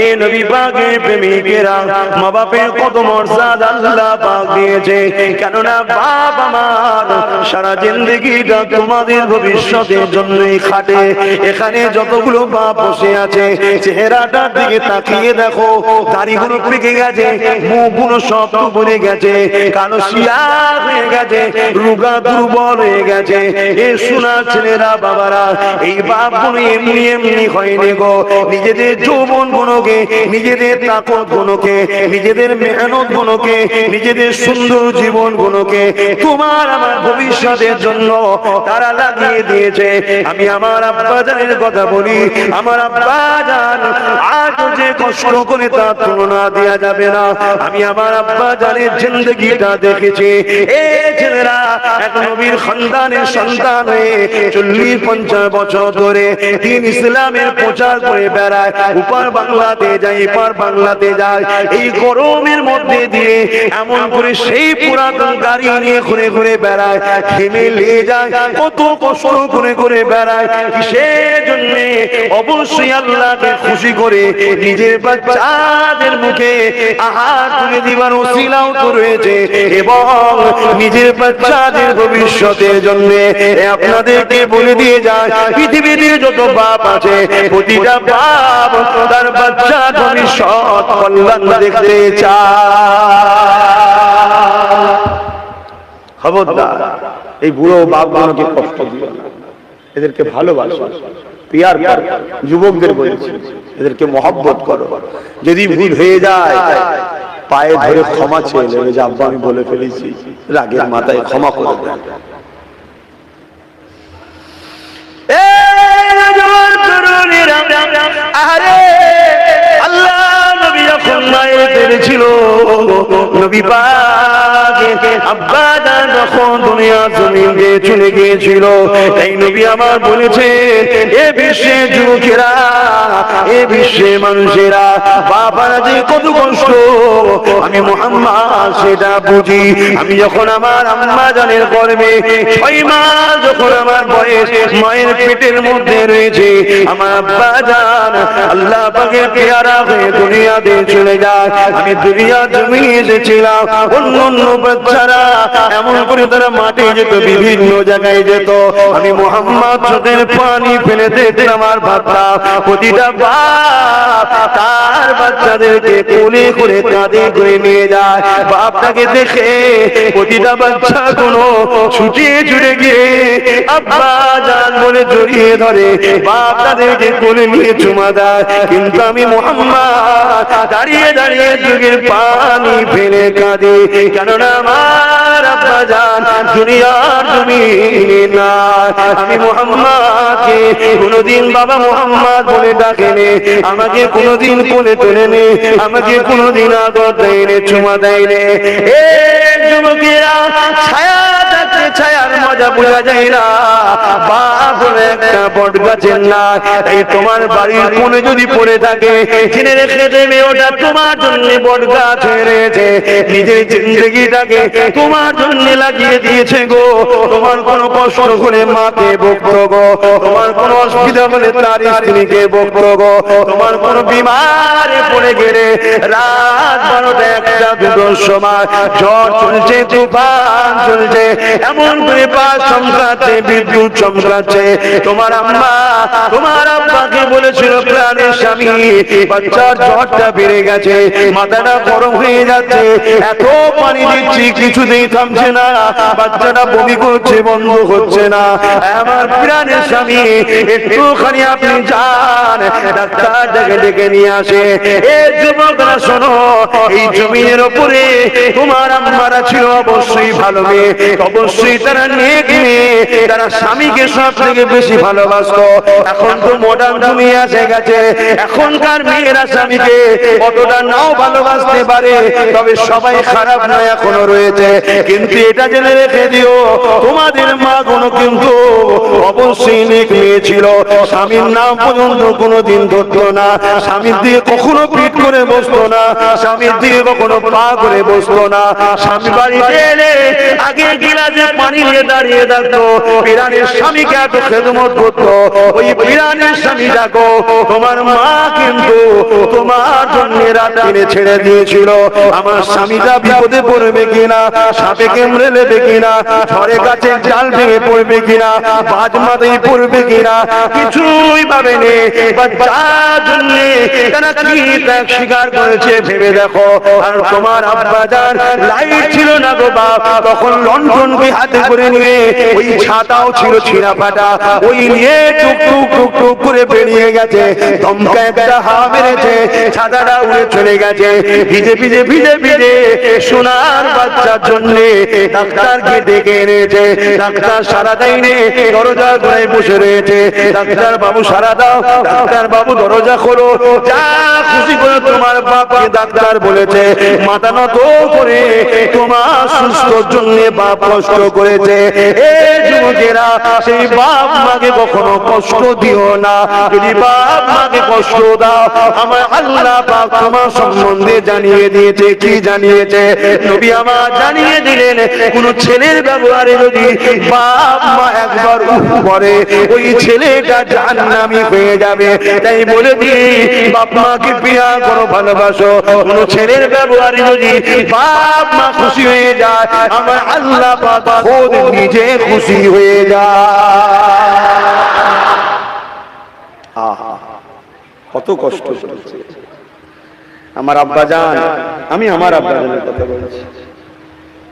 এ নবী পাকের প্রেমিকেরা, মা বাপের কত মর্যাদা আল্লাহ পাক দিয়েছে। কেননা বাপ আমার সারা জিন্দেগিটা তোমাদের ভবিষ্যতের জন্যই খাটে। এখানে যতগুলো বাপ বসে আছে, চেহারাটার দিকে তাকিয়ে দেখো, দাড়িগুলো পেকে গেছে, মুখগুলো সব পড়ে গেছে, কালো শিয়া হয়ে গেছে, রোগা দুর্বল হয়ে গেছে। এ সোনা ছেলেরা, বাবারা, এই বাপগুলো এমনি এমনি হয়নি গো। নিজেদের যৌবন গুলোকে, নিজেদের তাকত গুলোকে, নিজেদের মেহনত গুলোকে, নিজেদের সুন্দর জীবন গুলোকে তোমার আমার ভবিষ্যতের জন্য তারা লাগিয়ে দিয়েছে। আমি আমার আব্বা জানের কথা বলি, আমার আব্বা জান আজ যে কষ্ট করে তার তুলনা দেওয়া যাবে না। আমি আমার আব্বা জানের জিন্দগিটা দেখেছি। এই ছেলেরা এক নবীর খানদানের সন্তান হয়ে 40-50 বছর ধরে দিন ইসলামের প্রচার করে বেড়ায়, উপর বাংলাতে যায়, এপার বাংলাতে যায়। এই গরমের মধ্যে দিয়ে এমন করে সেই পুরাতন গাড়ি নিয়ে ঘুরে ঘুরে বেড়ায়, ঘেমে লেগে যায়, কত কষ্ট করে করে বেড়ায়। কিসের জন্য? অবশ্যই আল্লাহকে খুশি করে নিজের বাচ্চাদের মুখে আহার তুলে দিবার ওসিলাও তো রয়েছে, এবং নিজের বাচ্চাদের ভবিষ্যতের জন্য আপনাদেরকে বলে দিয়ে যায়, পৃথিবীতে যত বাপ আছে, প্রতিটা বাপ তার বাচ্চার ভবিষ্যৎ কল্যাণ দেখতে চায়। খবরদার এই বুড়ো বাপগুলোকে কষ্ট দিও না, এদেরকে ভালোবাসো, পিয়ার করো। যুবকদের বলেছি, এদেরকে মহব্বত করো। যদি ভুল হয়ে যায় পায়ে ধরে ক্ষমা চেয়ে নেবে, যে আব্বা আমি বলে ফেলেছি, রাগের মাথায় ক্ষমা করে দেন। আরে আল্লাহ নবী যখন মায়ের পেটে ছিল, নবী পাক আব্বা জান যখন দুনিয়া জমিন দিয়ে চলে গিয়েছিল, এই নবী আমার বলেছে, এ বিশ্বে যুবকেরা, এ বিশ্বে মানুষেরা, বাবারা যে কত কষ্ট আমি মুহাম্মদ সেটা বুঝি। আমি যখন আমার আম্মা জানের গর্ভে 6 মাস যখন আমার বয়স, মায়ের পেটের মধ্যে রয়েছে, আমার আব্বা জান আল্লাহ পাকের পেয়ারা হয়ে দুনিয়াতে চলে যায়। আমি দুনিয়া জমিনে এসেছিলাম, অন্য অন্য বাচ্চারা এমন করে তারা মাঠে যেত, বিভিন্ন জায়গায় যেত, আমি মুহাম্মদ চোখের পানি ফেলে দেখলাম আমার বাবা প্রতিটা বাপ তার বাচ্চাদেরকে কোলে করে কাঁধে করে নিয়ে যায়। বাপটাকে দেখে প্রতিটা বাচ্চা কোনো ছুটিয়ে ছুটে গিয়ে আব্বা জান বলে জড়িয়ে ধরে, বাপ তাদেরকে কোলে নিয়ে চুমা দেয়। কিন্তু আমি মুহাম্মদ দাঁড়িয়ে দাঁড়িয়ে চোখের পানি ফেলে কাঁদি, কেননা আমার আব্বা জান দুনিয়ার জমিনে না। আমি মুহাম্মদকে কোনদিন বাবা মুহাম্মদ বলে ডাকেনি, আমাকে কোনদিন কোলে তোলেনি, আমাকে কোনদিন আদর দেয়নি, চুমা দেয়নি। এই যুবকেরা, ছায়া থাকতে ছায়ার মজা বোঝা যায় না। বাপ হলো একটা বট গাছের না, এই তোমার বাড়ির কোণে যদি পড়ে থাকে, জেনে রেখে দেবে ওটা তোমার জন্য বট গাছ হয়ে রয়েছে। নিজের জিন্দগিটাকে তোমার জন্য লাগিয়ে দিয়েছে গো। তোমার কোনো কষ্ট হলে মাকে বকতো গো, তোমার কোনো অসুবিধা হলে তার স্ত্রীকে বকতো গো, তোমার কোনো বিমারে পড়ে গেলে রাত 12টা 1টা 2টোর সময় ঝড় চলছে, তুফান চলছে, এমন করে বাস চমকাচ্ছে, বিদ্যুৎ চমকাচ্ছে, তোমার আম্মা তোমার আব্বাকে বলেছিল, প্রাণের স্বামী বাচ্চার জ্বরটা বেড়ে গেছে, মাথাটা গরম হয়ে যাচ্ছে, এত পানি দিচ্ছি কিছুতেই থামছে না, বাচ্চাটা বমি করছে, বন্ধ হচ্ছে না, আমার প্রাণের স্বামী একটুখানি আপনি যান, ডাক্তার ডেকে নিয়ে আসে। এ যুবকরা শোনো, এই জমিনের উপরে তোমার আম্মারা ছিল অবশ্যই ভালো মেয়ে, অবশ্যই তারা নেক মেয়ে, তারা স্বামীকে সব থেকে বেশি ভালোবাসতো। এখন তো মডার্ন দুনিয়া এসে গেছে, এখনকার মেয়েরা স্বামীকে অতটা নাও ভালোবাসতে পারে, তবে সবাই খারাপ নয়, এখনো রয়েছে। কিন্তু এটা জেনে রেখে দিও, তোমাদের মা কোনো কিন্তু অবশ্যই নেক মেয়ে ছিল, স্বামীর নাম পর্যন্ত কোনোদিন ধরতো না, স্বামীর দিকে কখনো পিঠ করে বসতো না, স্বামীর দিকে কখনো পা করে বসতো না। স্বামী বাড়িতে এলে আগে গিলাসে পানি নিয়ে দাঁড়িয়ে থাকতো, পিরানের স্বামীকে এত খেদমত করতো। ওই পিরানের স্বামী দেখো, তোমার মা কিন্তু তোমার জন্য রাত দিনে ছেড়ে দিয়েছিল। আমার স্বামীটা বিপদে পড়বে কিনা, সাপে কেমড়ে নেবে কিনা, ঝড়ে গাছে জাল ভেঙে পড়বে কিনা, বাজ মাথায় পড়বে কিনা, কিছুই ভাবেনি। যার জন্য তারা কি ত্যাগ স্বীকার করেছে ভেবে দেখো। আর তোমার আব্বাজান লাইট ছিল না গো বাপ, তখন লন্ঠনকে হাতে করে নিয়ে, ওই ছাতাও ছিল ছিঁড়া ফাটা, ওই নিয়ে টুক টুক টুক টুক করে বেরিয়ে গেছে। দমকা একটা হাওয়া মেরেছে, ছাতাটা উড়ে চলে গেছে। ভিজে ভিজে ভিজে ভিজে সোনার বাচ্চার জন্য ডাক্তারকে ডেকে এনেছে। ডাক্তার সারা দেয়নি, দরজা ঘুরে বসে রয়েছে। ডাক্তার বাবু সারা দাও, ডাক্তার বাবু দরজা খোলো, যা খুশি করে তোমার বাপকে ডাক্তার বলেছে। মাথা নত করে তোমার সুস্থর জন্য বাপ কষ্ট করেছে। এই যুবকেরা, সেই বাপ মাকে কখনো কষ্ট দিও না। যদি বাপ মাকে কষ্ট দাও, আমার আল্লাহ পাক তোমার সম্বন্ধে জানিয়ে দিয়েছে। কি জানিয়েছে? নবী আমার জানিয়ে দিলেন, কোন ছেলের ব্যবহারে যদি বাপ মা একবার পরে, ওই ছেলেটা জাহান্নামী হয়ে যাবে। তাই বলে দিই, বাপ মাকে বিয়া করো, ভালোবাসো। কোন ছেলের ব্যবহারে যদি বাপ মা খুশি হয়ে যায়, আমার আল্লাহ পাক খোদ নিজে খুশি হয়ে যায়। আহা, কত কষ্ট হচ্ছে আমার আব্বাজান। আমি আমার আব্বাজানের কথা বলছি।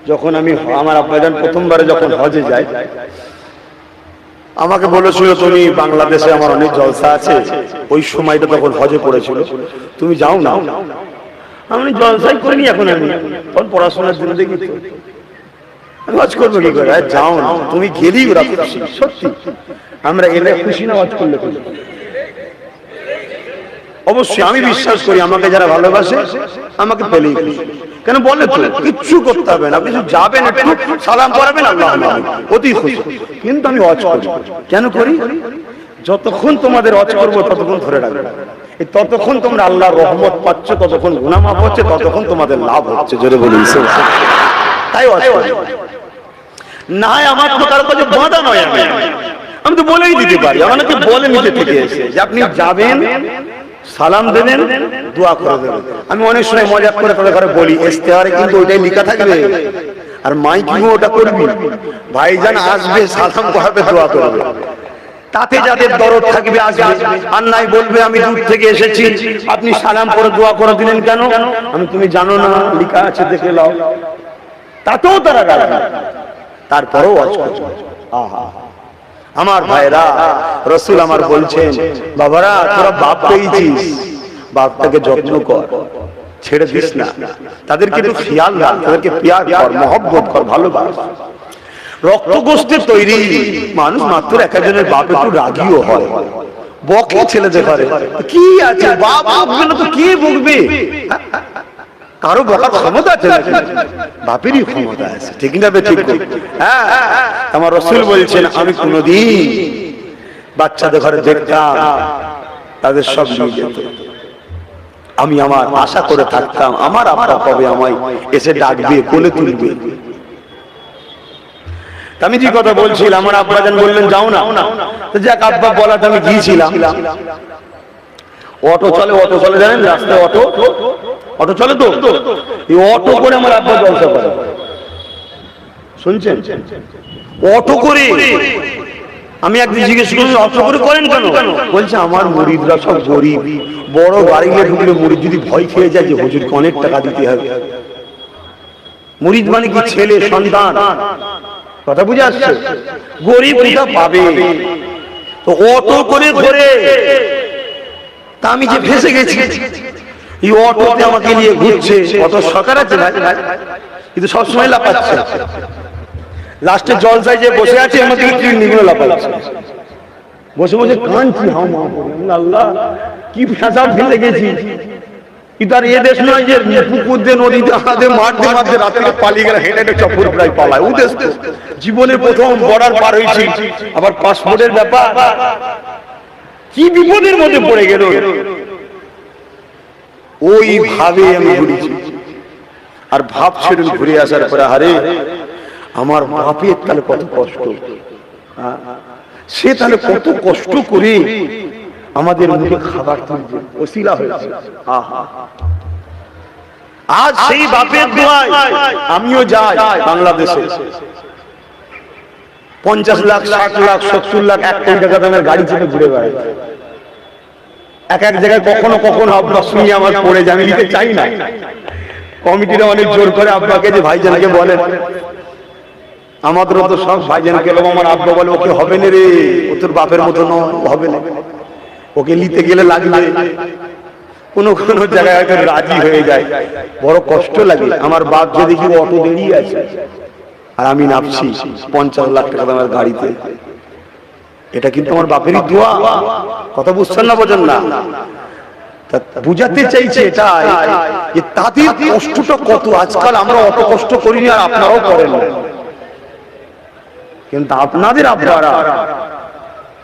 যখন আমি আমার আব্বাজান প্রথমবারে যখন হজে যাই, আমাকে বলেছিল, তুমি বাংলাদেশে আমার অনেক জলসা আছে, ওই সময়টা তখন হজে পড়েছিল, তুমি যাও না। আমি জলসাই করিনি, এখন আমি পড়াশোনার জন্য দেখি হজ করবো কি করে। যাও না, তুমি গেলেই ওরা খুশি। সত্যি আমরা এলে খুশি না হজ করলে খুশি? অবশ্যই আমি বিশ্বাস করি, আমাকে যারা ভালোবাসে আমাকে পেলেই খুশি। কেন বলে তো কিচ্ছু করতে হবে না, কিছু যাবেন, একটু সালাম পড়াবেন, আল্লাহ অতি খুশি। কিন্তু আমি হজ করি। কেন করি? যতক্ষণ তোমাদের হজ করবো ততক্ষণ ধরে রাখবে, ততক্ষণ তোমরা আল্লাহর রহমত পাচ্ছ, ততক্ষণ গুনাহ মাফ হচ্ছে, ততক্ষণ তোমাদের লাভ হচ্ছে। জোরে বলি তাই হজ করি। না আমার তো কারো কাছে বাধা নয়, আমি তো বলেই দিতে পারি। অনেকে বলে নিজে থেকে এসে যে আপনি যাবেন, সালাম দেবেন, দোয়া করে দেবেন। আমি অনেক সময় মজাক করে তাদের ঘরে বলি, ইস্তেহারে কিন্তু ওইটাই লেখা থাকবে, আর মাইকিংও ওটা করবি, ভাইজান আসবে, সালাম করাবে, দোয়া করবে। তাতে যাদের দরদ থাকবে আসবে, আর নাই বলবে আমি দূর থেকে এসেছি, আপনি সালাম করে দোয়া করে দিলেন কেন? আমি তুমি জানো না, লেখা আছে দেখে নাও। তাতেও তারা রাখবে, তারপরেও আহা আমার ভাইরা, রসুল আমার বলছেন, বাবারা তোরা বাপ পেয়েছিস, বাপটাকে যত্ন কর, ছেড়ে দিস না। তাদেরকে একটু খেয়াল রাখ, তাদেরকে প্যার কর, মহব্বত কর, ভালোবাস। রক্ত গোষ্ঠীর তৈরি মানুষ মাত্র এক একজনের বাপ একটু রাগিও হয়, বকে ছেলেদের ঘরে। কি আছে, বাপ বকবে না তো কে বকবে? কারো বকার ক্ষমতা আছে? বাপেরই ক্ষমতা আছে, ঠিক না? ঠিক। হ্যাঁ, আমার রাসূল বলছেন, আমি কোনদিন বাচ্চাদের ঘরে দেখতাম তাদের সব নিয়ে যেত, আমি আমার আশা করে থাকতাম আমার আব্বা কবে আমায় এসে ডাকবে, কোলে তুলবে। আমি যে কথা বলছিলাম, আমার আব্বাজান বললেন যাও না, তো যাক আব্বা বলাতে আমি গিয়েছিলাম। অটো চলে, অটো চলে, জানেন রাস্তায় অটো চলে, তো এই অটো করে আমার আব্বা জলসা করে, শুনছেন? অটো করে। আমি একদিন জিজ্ঞেস করলাম, অটো করে করেন কেন? বলছে আমার মুরিদরা সব গরিব, বড় গাড়িতে ঢুকলে মুরিদ যদি ভয় খেয়ে যায় যে হুজুরকে অনেক টাকা দিতে হবে। মুরিদ মানে কি? ছেলে সন্তান, কথা বুঝে আসছে? গরিব এটা পাবে, তো অটো করে ঘুরে। তা আমি যে ফেসে গেছি, এই অটোতে আমাকে নিয়ে ঘুরছে, অটো সরকার আছে ভাই, কিন্তু সবসময় লাফাচ্ছে। লাস্টে জলসায় যে বসে আছে, আমাকে নিগুলো লাফাচ্ছে, বসে বসে কাঁদছি, আল্লাহ কি ফেঁসা ফেলে গেছি। কিন্তু আর এ দেশ নয় যে পুকুর দিয়ে, নদীতে, হাতে মারতে মারতে রাত্রে পালিয়ে গেলে হেঁটে হেঁটে চপ্পর প্রায় পালায়। ও দেশ জীবনে প্রথম বর্ডার পার হয়েছি, আবার পাসপোর্টের ব্যাপার, কি বিপদের মধ্যে পড়ে গেল। ওইভাবে আমি ঘুরেছি। আর ভাবছিলেন ঘুরে আসার পরে, আরে আমার বাপের তাহলে কত কষ্ট, সে তাহলে কত কষ্ট করে আমাদের মুখে খাবার তুলছে, ওসিলা হয়েছে। আজ সেই বাপের দোয়ায় আমিও যাই বাংলাদেশে, 50 লাখ 60 লাখ 70 লাখ 1 কোটি টাকা দামের গাড়ি চেপে ঘুরে বেড়াই। এক এক জায়গায় কখনো কখনো আব্বা শুনি আমার পড়ে যায়, আমি নিতে চাই না। কমিটিরা অনেক জোর করে আব্বাকে যে ভাইজানকে বলেন, আমাদের তো সব ভাইজানকে, আমার আব্বা বলে ওকে হবে না রে, ও তোর বাপের মতো হবে না, ওকে নিতে গেলে লাগবে। কোন কোন জায়গায় হয়তো রাজি হয়ে যায়, বড় কষ্ট লাগে। আমার বাপ যে দেখি অটো দাঁড়িয়ে আছে আর আমি নামছি 50 লাখ টাকা দামের গাড়িতে, এটা কিন্তু আমার বাপেরই দোয়া। কথা বুঝছেন না, বোঝেন না? বুঝাতে চাইছে এটা যে তাদের কষ্টটা কত। আজকাল আমরা অত কষ্ট করিনি আর আপনারাও করেন না, কিন্তু আপনাদের আব্বারা,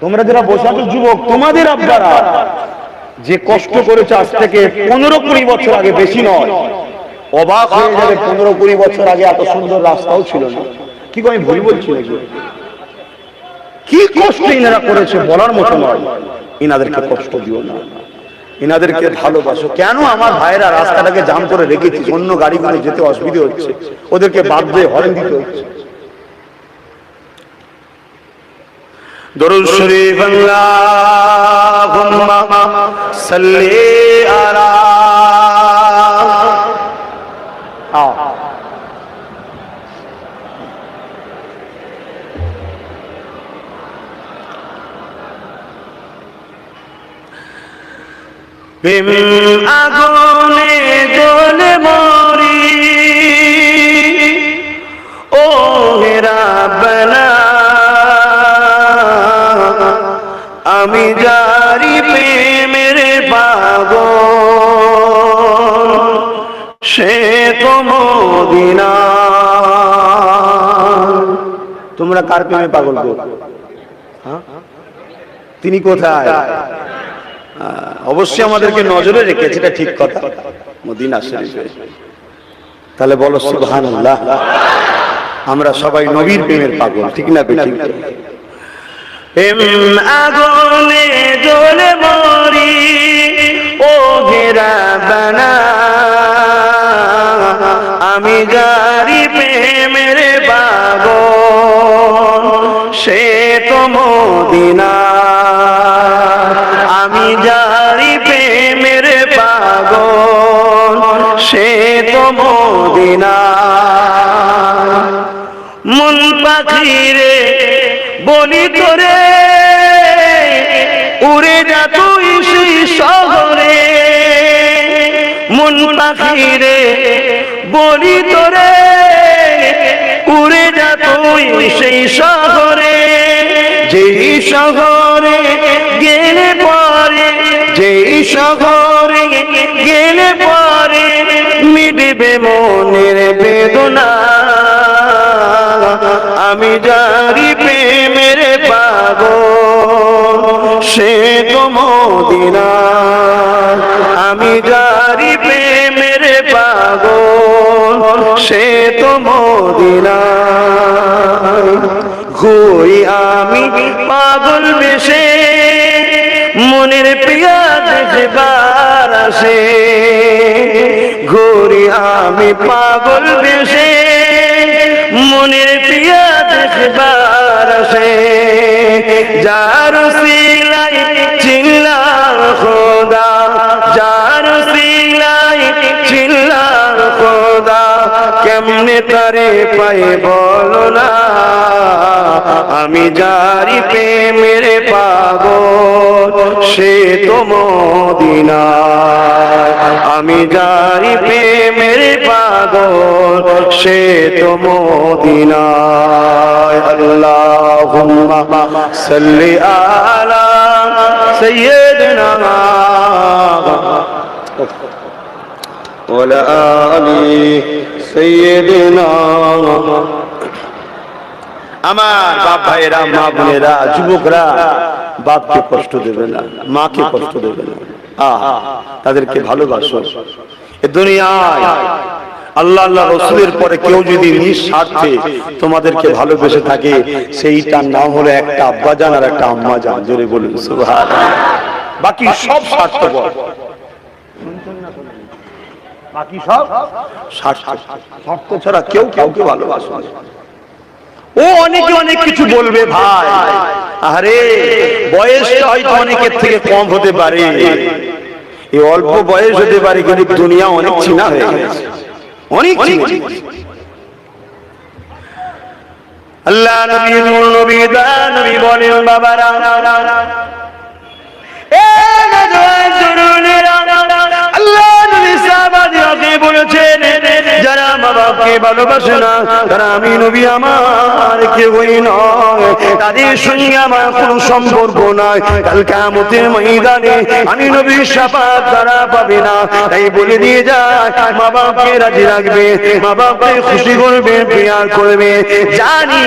তোমরা যারা বসাতে যুবক, তোমাদের আব্বারা যে কষ্ট করেছে আজ থেকে 15-20 বছর আগে, বেশি নয়, অবাক হয়ে যাবে। 15-20 বছর আগে এত সুন্দর রাস্তাও ছিল না। কি আমি ভুল বলছি নাকি? কি কষ্ট ইনারা করেছে বলার মতো নয়। ইনাদেরকে কষ্ট দিও না, ইনাদেরকে ভালোবাসো। কেন আমার ভাইরা রাস্তাটাকে জাম করে রেখেছি, অন্য গাড়িগুলো যেতে অসুবিধা হচ্ছে, ওদেরকে বাদ দিয়ে হরেন দিতে হচ্ছে। দরুদ শরীফ আল্লাহুম্মা সাল্লি আলা প্রেম আগুনে জ্বলে মরি, ও হে রাব্বানা আমি জারি প্রেমের পাগল, সে তো মদিনা। তোমরা কার প্রেমে পাগল গো? তিনি কোথায়? অবশ্যই আমাদেরকে নজরে রেখেছে, এটা ঠিক কথা, মদিনা শরীফে। তাহলে বলো সুবহানাল্লাহ। আমরা সবাই নবীর প্রেমের পাগল, ঠিক না? ঠিক। প্রেম আগুনে জ্বলে মরি, ও হে রাব্বানা আমি জারি প্রেমের পাগল, সে তো মদিনা। আমি জারি প্রেমের পাগল, সে তো মদিনা। মন পাখিরে বলি তোরে, উড়ে যা তুই সেই শহরে। মন পাখিরে বলি তোরে, উড়ে যা তুই সেই শহরে। যেই শহরে গেলে পরে, যেই শহরে গেলে পরে মিটবে মনের বেদনা। আমি জারি প্রেমের পাগল, সে তো মদিনা। আমি জারি প্রেমের পাগল, সে তো মদিনা। ঘুরি আমি পাগল বেশে, মনের প্রিয়া দেখবার আসে। ঘুরি আমি পাগল বেশে, মনের প্রিয়া দেখবার আসে। যার সিলাই চিল্লার খোদা, যার সিলাই চিল্লার খোদা, কেমনে তারে পাই বলো না। আমি জারি প্রেমের পাগল, সে তো মদিনা। আমি জারি প্রেমের পাগল, সে তো মদিনা। আল্লাহুম্মা সাল্লি আলা সাইয়্যিদিনা ওয়া আলা আলি সাইয়্যিদিনা। আমার বাপ ভাইরা, মা বোনেরা, যুবকরা, বাপকে কষ্ট দেবে না, মাকে কষ্ট দেবে না। তাদেরকে ভালোবাসো। এ দুনিয়ায় আল্লাহ আল্লাহ রসুলের পরে কেউ যদি নিঃস্বার্থে তোমাদেরকে ভালোবেসে থাকে, সেইটার নাম হলো একটা আব্বাজান আর একটা আম্মাজান। জোরে বলুন সুবহানাল্লাহ। বাকি সব স্বার্থপর, বাকি সব স্বার্থ ছাড়া কেউ কাউকে ভালোবাসে না। ও অনেকে অনেক কিছু বলবে ভাই, আরে বয়সটা হয়তো অনেকের থেকে কম হতে পারে, এই অল্প বয়স হতে পারে, কিন্তু দুনিয়া অনেক চিনা হয়ে গেছে, অনেক চিনা। আল্লাহ নবী নূর নবী দা নবী বলেন, বাবারা এ নজওয়ান তরুণেরা, আল্লাহ নবী সাহাবাদেরকে বলেছেন, যারা মা বাপকে ভালোবাসে না তারা আমি নবী আমার কেউই নয়, তাদের সঙ্গে আমার কোনো সম্পর্ক নয়। কাল কিয়ামতের ময়দানে আমি নবীর শাফাত তারা পাবে না। তাই বলে দিয়ে যায়, মা বাপকে রাজি রাখবে, মা বাপকে খুশি করবে, প্রিয়ার করবে। জানি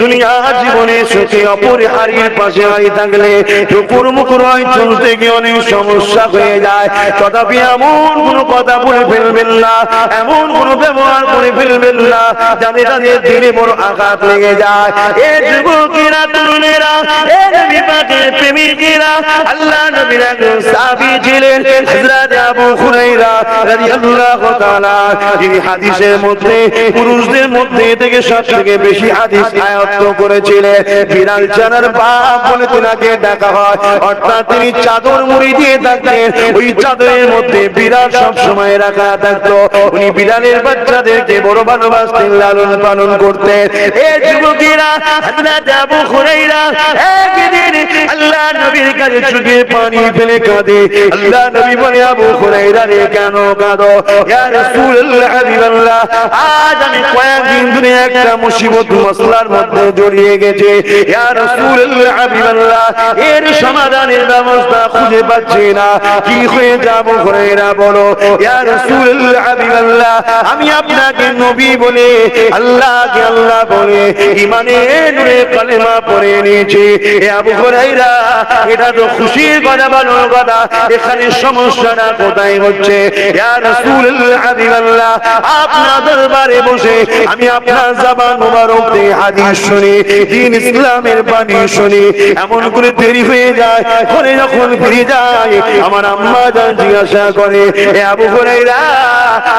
দুনিয়ার জীবনে সুখে অপরিহার্যের পাশে থাকলে টুকুর মুকুর হয়, চলতে গিয়ে অনেক সমস্যা হয়ে যায়। তথাপি এমন কোনো কথা বলে ফেলবেন না, এমন কোনো ব্যবহার করে ফেলবেন না যাতে তাদের দিলে বড় আঘাত লেগে যায়। এ যুবকেরা, তরুণেরা, এ নবী পাকের প্রেমিকেরা, আল্লাহ নবীর একজন সাহাবী ছিলেন হযরত আবু হুরায়রা রাদিয়াল্লাহু তাআলা, যিনি হাদিসের মধ্যে পুরুষদের মধ্যে থেকে সবথেকে বেশি হাদিস আয়ত্ত করেছিলেন। বিলাল জানার বাপ বলে তিনাকে ডাকা হয়, অর্থাৎ তিনি চাদর মুড়ি দিয়ে থাকতেন, ওই চাদরের মধ্যে বিলাল সব সময় রাখা থাকতো। উনি বিলালের বাচ্চাদেরকে বড় ভালোবাসতেন, লালন পালন করতেন। এই যুবকেরা, হযরত আবু হুরায়রা একদিন আল্লাহ নবীর কাছে চোখে পানি ফেলে কাঁদে। আল্লাহ নবী বলে, আবু হুরায়রা রে কেন কাঁদো? ইয়া রাসূলুল্লাহ, হাবিবাল্লাহ, আজ আমি কয়েকদিন ধরে একটা মুসিবত মসলার মধ্যে জড়িয়ে গেছে। ইয়া রাসূলুল্লাহ, হাবিবাল্লাহ, এর সমাধানের ব্যবস্থা খুঁজে পাচ্ছি না, কি হয়ে যাব? হুরায়রা বলো, ইয়া রাসূলুল্লাহ, হাবিবাল্লাহ, আমি আপনাকে নবী বলে, আল্লাহকে আল্লাহ বলে ঈমানের নূরে কালেমা পড়ে নিয়েছি। এ আবু হুরায়রা, এটা তো খুশির কথা, ভালো কথা, এখানে সমস্যাটা কোথায় হচ্ছে? ইয়া রাসূলুল্লাহ, হাবিবাল্লাহ, আপনার দরবারে বসে আমি আপনার জবান মুবারক থেকে হাদিস শুনি, দ্বীন ইসলামের বাণী শুনি, এমন করে দেরি হয়ে যায়, ঘরে যখন ফিরে যায় আমার আম্মা জান জিজ্ঞাসা করে, এ আবু হুরায়রা,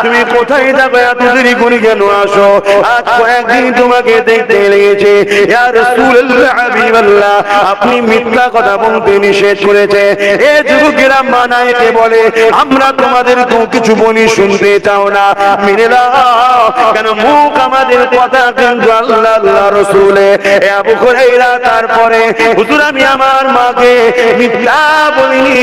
তুমি কোথায় যাবে? এত দেরি করে কেন আসো? আজ কয়েকদিন তোমাকে দেখতে লেগেছে। ইয়া রাসূলুল্লাহ, হাবিবাল্লাহ, আপনি মিথ্যা কথা বলতে নিষেধ করেছে। এ যুবকেরা মানাইতে বলে, আমরা তোমাদের কিছু বলি, শুনতে চাও না, মেনে নাও, কেন মুখ আমাদের কথা কিন্তু আল্লাহ আল্লাহ রাসূলে। এ আবু হুরায়রা, তারপরে হুজুর আমি আমার মাকে মিথ্যা বলিনি,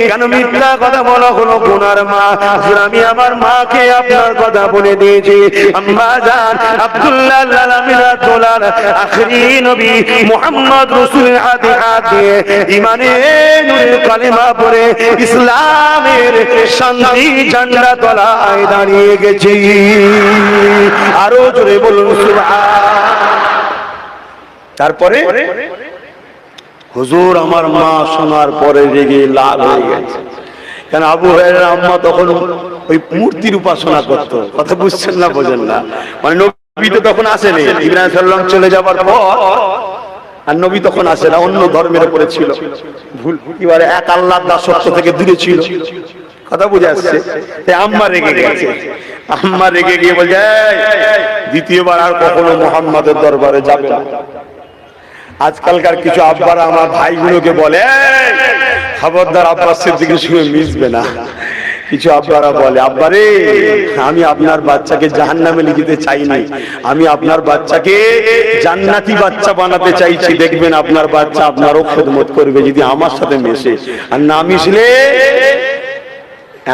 কেন মিথ্যা কথা বলা হলো গুনার মা? হুজুর আমি আমার মাকে আপনার কথা বলে দিয়েছি। আম্মা জান আব্দুল্লাহ আল-আমিনাতুল্লাহ আখরি নবী মুহাম্মদ রাসূলের হাতে হাত দিয়ে ঈমানের নূরে কালেমা পড়ে ইসলামের শান্তি ঝান্ডা তলায় দাঁড়িয়ে গেছি। আরো জোরে বলুন সুবহান। তারপরে হুজুর আমার মা শোনার পরে রেগে লাল হয়ে গেছে, কেন আবু হুরায়রার আম্মা তখন ওই মূর্তির উপাসনা করতো। কথা বুঝছেন না, বোঝেন না? মানে নবী তো তখন আসেনি, ইব্রাহিম সাল্লাম চলে যাবার পর আর নবী তখন আসে না, অন্য ধর্মের উপরে ছিল, ভুল এবারে এক আল্লাহর দাসত্ব থেকে দূরে ছিল। কথা বুঝে আসছে? তাই আম্মা রেগে গেছে, আম্মা রেগে গিয়ে বলছে, দ্বিতীয়বার আর কখনো মুহাম্মাদের দরবারে যাবে না। আজকালকার কিছু আব্বারা আমার ভাইগুলোকে বলে, খবরদার আব্বাস সিদ্দিকের সঙ্গে মিশবে না। কিছু আব্বারা বলে, আব্বারে আমি আপনার বাচ্চাকে জাহান্নামে নিয়ে যেতে চাই নাই, আমি আপনার বাচ্চাকে জান্নাতি বাচ্চা বানাতে চাইছি। দেখবেন আপনার বাচ্চা আপনারও খেদমত করবে যদি আমার সাথে মেশে, আর না মিশলে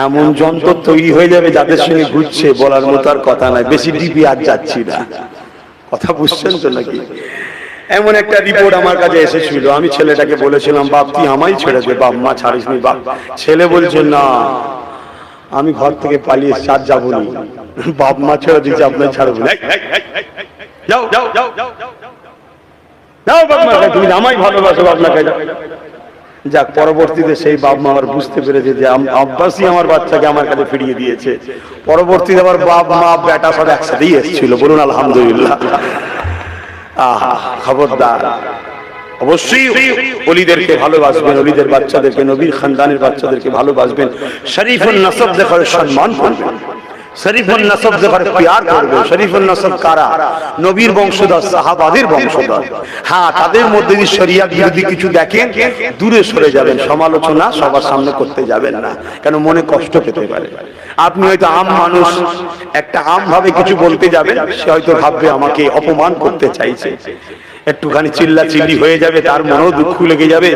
এমন যন্ত্র তৈরি হয়ে যাবে যাদের সঙ্গে ঘুরছে, বলার মতো আর কথা নাই। বেশি ডিপি আর যাচ্ছি না। কথা বুঝছেন তো নাকি? এমন একটা রিপোর্ট আমার কাছে এসেছিল, আমি ছেলেটাকে বলেছিলাম, বাপ তুই আমায় ছেড়ে দে, বাপ মা ছাড়িসনি বাপ। ছেলে বলছে, না আমি ঘর থেকে পালিয়ে সাত যাবো না, বাপ মা ছেড়ে দিচ্ছে, আপনার ছাড়বো না। যাও যাও যাও যাও যাও, বাপ মা তুমি আমায় ভালোবাসো, আপনাকে যাও। যাক, পরবর্তীতে সেই বাপ মা আমার বুঝতে পেরেছে যে আব্বাসই আমার বাচ্চাকে আমার কাছে ফিরিয়ে দিয়েছে। পরবর্তীতে আবার বাপ মা বেটা সব একসাথেই এসেছিল, বলুন আলহামদুলিল্লাহ। খবরদার, অবশ্যই ওলিদেরকে ভালোবাসবেন, ওলিদের বাচ্চাদেরকে, নবীর খানদানের বাচ্চাদেরকে ভালোবাসবেন, শরীফুল নসব দেখার সম্মান করবেন, শরীফুল নসব দেখার প্যার করবেন। শরীফুল নসব কারা? নবীর বংশধর, সাহাবাদের বংশধর। হ্যাঁ, তাদের মধ্যে যদি শরিয়াত বিরোধী কিছু দেখেন দূরে সরে যাবেন, সমালোচনা সবার সামনে করতে যাবেন না, কেন মনে কষ্ট পেতে পারে। আপনি হয়তো আম মানুষ, একটা আম ভাবে কিছু বলতে যাবেন, সে হয়তো ভাববে আমাকে অপমান করতে চাইছে, একটুখানি চিল্লা চিল্লি হয়ে যাবে, তার মনেও দুঃখ লেগে যাবে,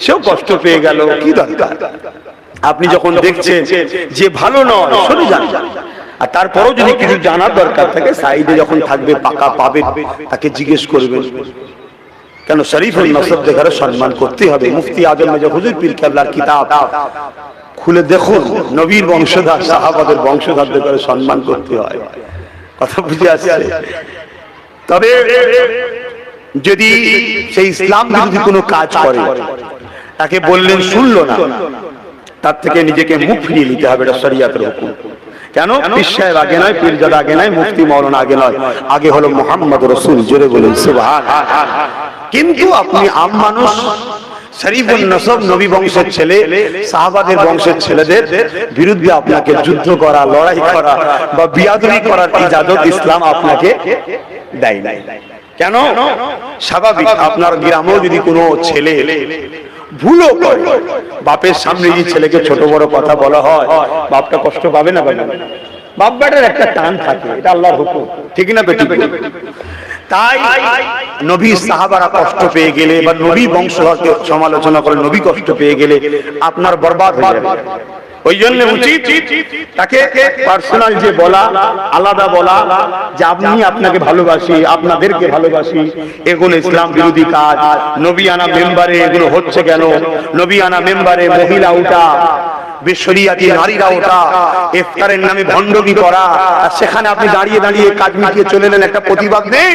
সেও কষ্ট পেয়ে গেল, কি দরকার? আপনি যখন দেখছেন যে ভালো নয়, সরে যান। আর তারপরেও যদি কিছু জানার দরকার থাকে, সাইডে যখন থাকবে, পাকা পাবে, তাকে জিজ্ঞেস করবেন। কেন? শরীফুল নসব দেখার সম্মান করতে হবে। মুফতি আজম মেজর হুজুর পীর কেবলার কিতাব খুলে দেখুন, নবীর বংশধর, সাহাবাদের বংশধরদের করে সম্মান করতে হয়। কথা বুঝে আসছে? তবে যদি সেই ইসলাম বিরোধী কোনো কাজ করে, তাকে বললেন শুনলো না, তার থেকে নিজেকে মুখ ফিরিয়ে নিতে হবে, এটা শরিয়াতের হুকুম। কেন? পীর সাহেব আগে নয়, পীরজাদা আগে নয়, মুফতি মাওলানা আগে নয়, আগে হলো মুহাম্মদ রাসূল। জোরে বলেন সুবহানাল্লাহ। কিন্তু আপনি আম মানুষ, শরীফুল নসব, নবী বংশের ছেলে, সাহাবাদের বংশের ছেলেদের বিরুদ্ধে আপনাকে যুদ্ধ করা, লড়াই করা বা বিয়াদবি করার ইজাজত ইসলাম আপনাকে দেয় নাই। কেন? স্বাভাবিক, আপনার গ্রামেও যদি কোনো ছেলে ভুলও করে, বাপের সামনে যদি ছেলেকে ছোট বড় কথা বলা হয়, বাপটা কষ্ট পাবে না? পাবে না? বাপ বেটার একটা টান থাকে, এটা আল্লাহর হুকুম, ঠিক না বেটি? তাই নবী সাহাবারা কষ্ট পেয়ে গেলে বা নবী বংশধরকে সমালোচনা করে নবী কষ্ট পেয়ে গেলে আপনার বরবাদ হয়ে যাবে। ওই জন্য উচিত তাকে পার্সোনাল যে বলা, আলাদা বলা, যে আপনি আপনাকে ভালোবাসি, আপনাদেরকে ভালোবাসি, এগুলো ইসলাম বিরোধী কাজ। নবী আনা মেম্বারে এগুলো হচ্ছে কেন? নবী আনা মেম্বারে মহিলা উঠা, বেশরিয়াতি নারীরা ওঠা, ইফতারের নামে ভণ্ডগি করা, আর সেখানে আপনি দাঁড়িয়ে দাঁড়িয়ে কাজ মিটিয়ে চলে এলেন, একটা প্রতিবাদ নেই।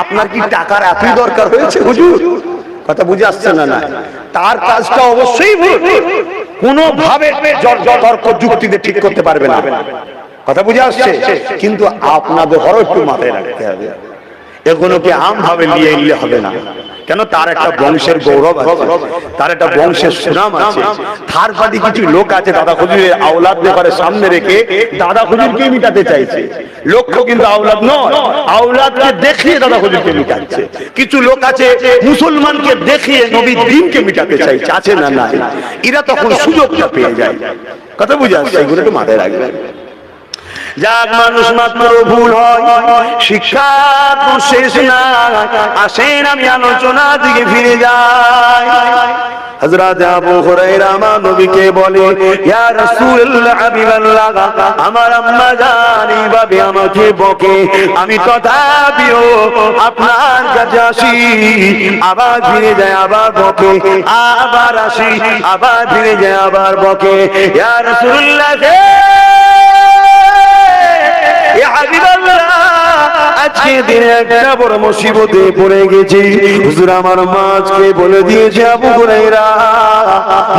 আপনার কি টাকার এতই দরকার হয়েছে হুজুর? কথা বুঝে আসছে না? না, তার কাজটা অবশ্যই ভুল, কোনোভাবে তর্ক যুক্তিতে ঠিক করতে পারবে না। কথা বুঝে আসছে? কিন্তু আপনাদের হর একটু মাথায় রাখতে হবে, এগুলোকে আম ভাবে নিয়ে এলে হবে না। কেন? তার একটা বংশের গৌরব আছে, তার একটা বংশের সুনাম আছে। থার পার্টি কিছু লোক আছে দাদা হুজুরের আওলাদ ব্যাপারে সামনে রেখে দাদা হুজুরকে মিটাতে চাইছে। লক্ষ্য কিন্তু আওলাদ নয়, আওলাদকে দেখিয়ে দাদা হুজুরকে মিটাচ্ছে। কিছু লোক আছে মুসলমানকে দেখিয়ে নবীর দ্বীনকে মিটাতে চাইছে, আছে না? না, এরা তখন সুযোগটা পেয়ে যায়। কথা বুঝে আসছে? এগুলো একটু মাথায় রাখবেন। যাক, মানুষ মাত্র ভুল হয়, শিক্ষা তো শেষ না। আসেন আমি আলোচনা দিকে ফিরে যাই। হযরত আবু হুরায়রা আমার নবীকে বলে, ইয়া রাসূলুল্লাহ, হাবিবাল্লাহ, আমার আম্মা জান এইভাবে আমাকে বকে, আমি তথাপিও আপনার কাছে আসি, আবার ফিরে যায়, আবার বকে, আবার আসি, আবার ফিরে যায়, আবার বকে। ইয়া রাসূলুল্লাহ, আজকে দিনে একটা বড় মুসিবতে পড়ে গেছি, হুজুর আমার মাঝকে বলে দিয়েছে, আবু হুরায়রা,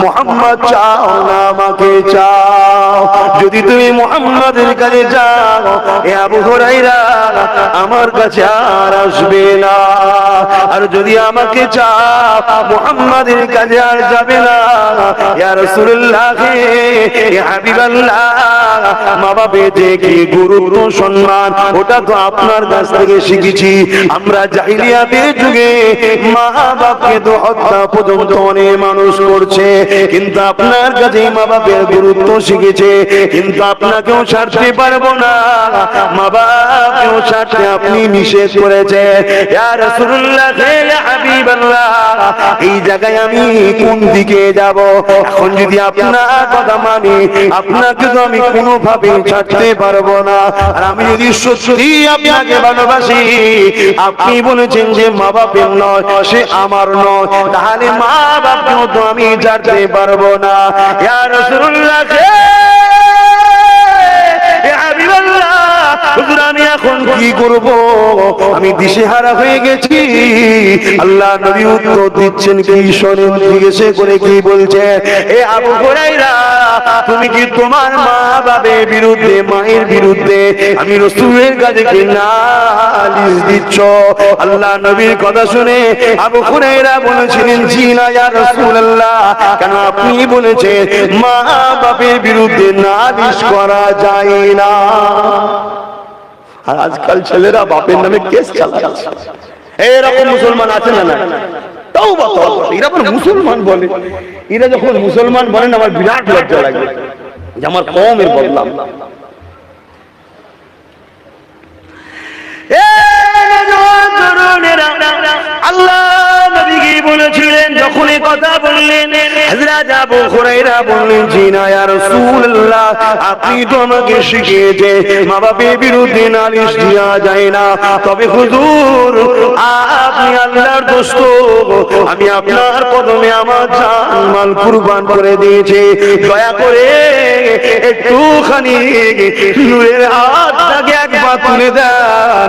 মুহাম্মদ চাও না আমাকে চাও, যদি তুমি মুহাম্মাদের কাছে যাও, এ আবু হুরায়রা আমার কাছে আর আসবে না, আর যদি আমাকে চাও মুহাম্মাদের কাছে আর যাবে না। ইয়া রাসূলুল্লাহ, ইয়া হাবিবাল্লাহ, মা বাবার যে কি গুরুত্ব সম্মান, ওটা তো আপনার কাছ থেকে শিখেছি। আমরা জাহিলিয়াতের যুগে মা বাপকে তো হত্যা পর্যন্ত অনেক মানুষ করছে, কিন্তু আপনার কাছে মা বাপের গুরুত্ব শিখেছে। কিন্তু আপনাকেও ছাড়তে পারবো না, মা বাপকেও ছাড়তে আপনি নিষেধ করেছে। ইয়া রাসূলুল্লাহ, ইয়া হাবিবাল্লাহ, এই জায়গায় আমি কোন দিকে যাব? এখন যদি আপনার কথা মানি, আপনাকে তো আমি কোনোভাবে ছাড়তে পারবো না। আর আমি যদি সত্যি আপনাকে ভালোবাসি, আপনি বলেছেন যে মা বাপের নয়, সে আমার নয়, তাহলে মা বাপকেও তো আমি ছাড়তে পারবো না। ইয়া রাসূলুল্লাহ, ইয়া হাবিবাল্লাহ, হুজুর আমি এখন কি করব, আমি দিশেহারা হয়ে গেছি। আল্লাহ নবী উত্তর দিচ্ছেন কি শোনেন, জিজ্ঞেস করে কি বলছে, এ আবু হুরায়রা, তুমি কি তোমার মা বাবার বিরুদ্ধে, মায়ের বিরুদ্ধে আমি রাসূলের কাছে কি নালিশ দিচ্ছ? আল্লাহ নবীর কথা শুনে আবু হুরায়রা বলেছিলেন, জি না ইয়া রাসূলুল্লাহ। কেন আপনি বলেছেন মা বাবার বিরুদ্ধে নালিশ করা যায় না? আর আজকাল ছেলেরা বাপের নামে কেস চালাচ্ছে। এরকম মুসলমান আছে না? না, তওবা তওবা, এরা আবার মুসলমান বলে। এরা যখন মুসলমান বলেন আমার বিরাট লজ্জা লাগে যে আমার কওমের বদলাম। আল্লাহ নবী কি বলেছিলেন, যখন এই কথা বললেন হযরত আবু হুরায়রা বললেন, জি না ইয়া রাসূলুল্লাহ, আপনি তো আমাকে শিখিয়েছেন মা বাবার বিরুদ্ধে নালিশ দেওয়া যায় না। তবে হুজুর, আপনি আল্লাহর দোস্ত, আমি আপনার কদমে আমার জান মাল কুরবান করে দিয়েছি, দয়া করে একটুখানি নূরের হাতটাকে একবার তুলে দেন।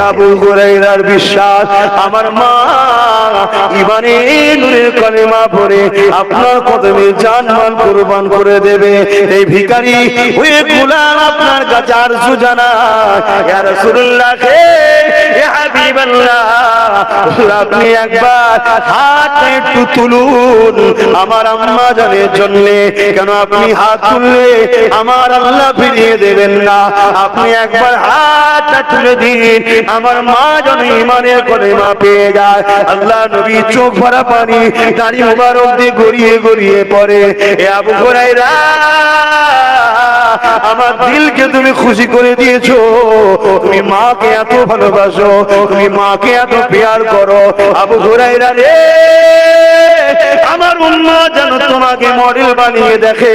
আবু হুরায়রার বিশ্বাস, আমার মা ইমানে নূরের কলেমা পড়ে আপনার কদমে জান মাল কুরবান করে দেবে। এই ভিখারি হয়ে গোলাম আপনার কাছে আরজু জানায়, ইয়া রাসূলুল্লাহ, ইয়া হাবিবাল্লাহ, আপনি একবার হাতটা একটু তুলুন আমার আম্মা জানের জন্য। কেন আপনি হাত তুললে আমার আল্লাহ ফিরিয়ে দেবেন না? আপনি একবার হাতটা তুলে দিন, আমার মা যেন ইমানের কলেমা পেয়ে যায়। আল্লাহ নবী চোখ ভরা পানি দাড়ি মুবারক দিয়ে গড়িয়ে গড়িয়ে পড়ে। এ আবু হুরায়রা, আমার দিলকে তুমি খুশি করে দিয়েছো, তুমি মাকে এত ভালোবাসো, তুমি মাকে এত প্যার করো। আবু হুরায়রা রে, আমার উম্মাহ যেন তোমাকে মডেল বানিয়ে দেখে,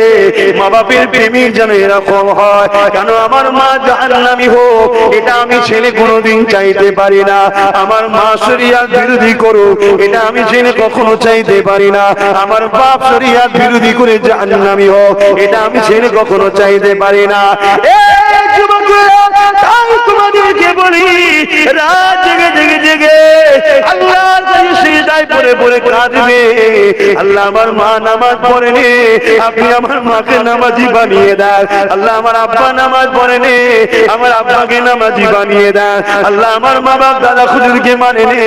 মা বাপের প্রেমিক যেন এরকম হয়। কেন আমার মা জাহান্নামী হোক, এটা আমি ছেলে কোনোদিন চাইতে পারি না। আমার মা শরিয়াত বিরোধী করুক, এটা আমি ছেলে কখনো চাইতে পারি না। আমার বাপ শরিয়াত বিরোধী করে জাহান্নামী হোক, এটা আমি ছেলে কখনো চাইতে পারি না। এই যুবকেরা, তাই তোমাদেরকে বলি, রাত জেগে জেগে জেগে আল্লাহর কাছে সিজদায় পড়ে পড়ে কাঁদবে। আল্লাহ, আমার মা নামাজ পড়েনি, আপনি আমার মাকে নামাজি বানিয়ে দেন। আল্লাহ, আমার আব্বা নামাজ পড়েনি, আমার আব্বাকে নামাজি বানিয়ে দেন। আল্লাহ, আমার মা বাপ দাদা হুজুরকে মানেনি,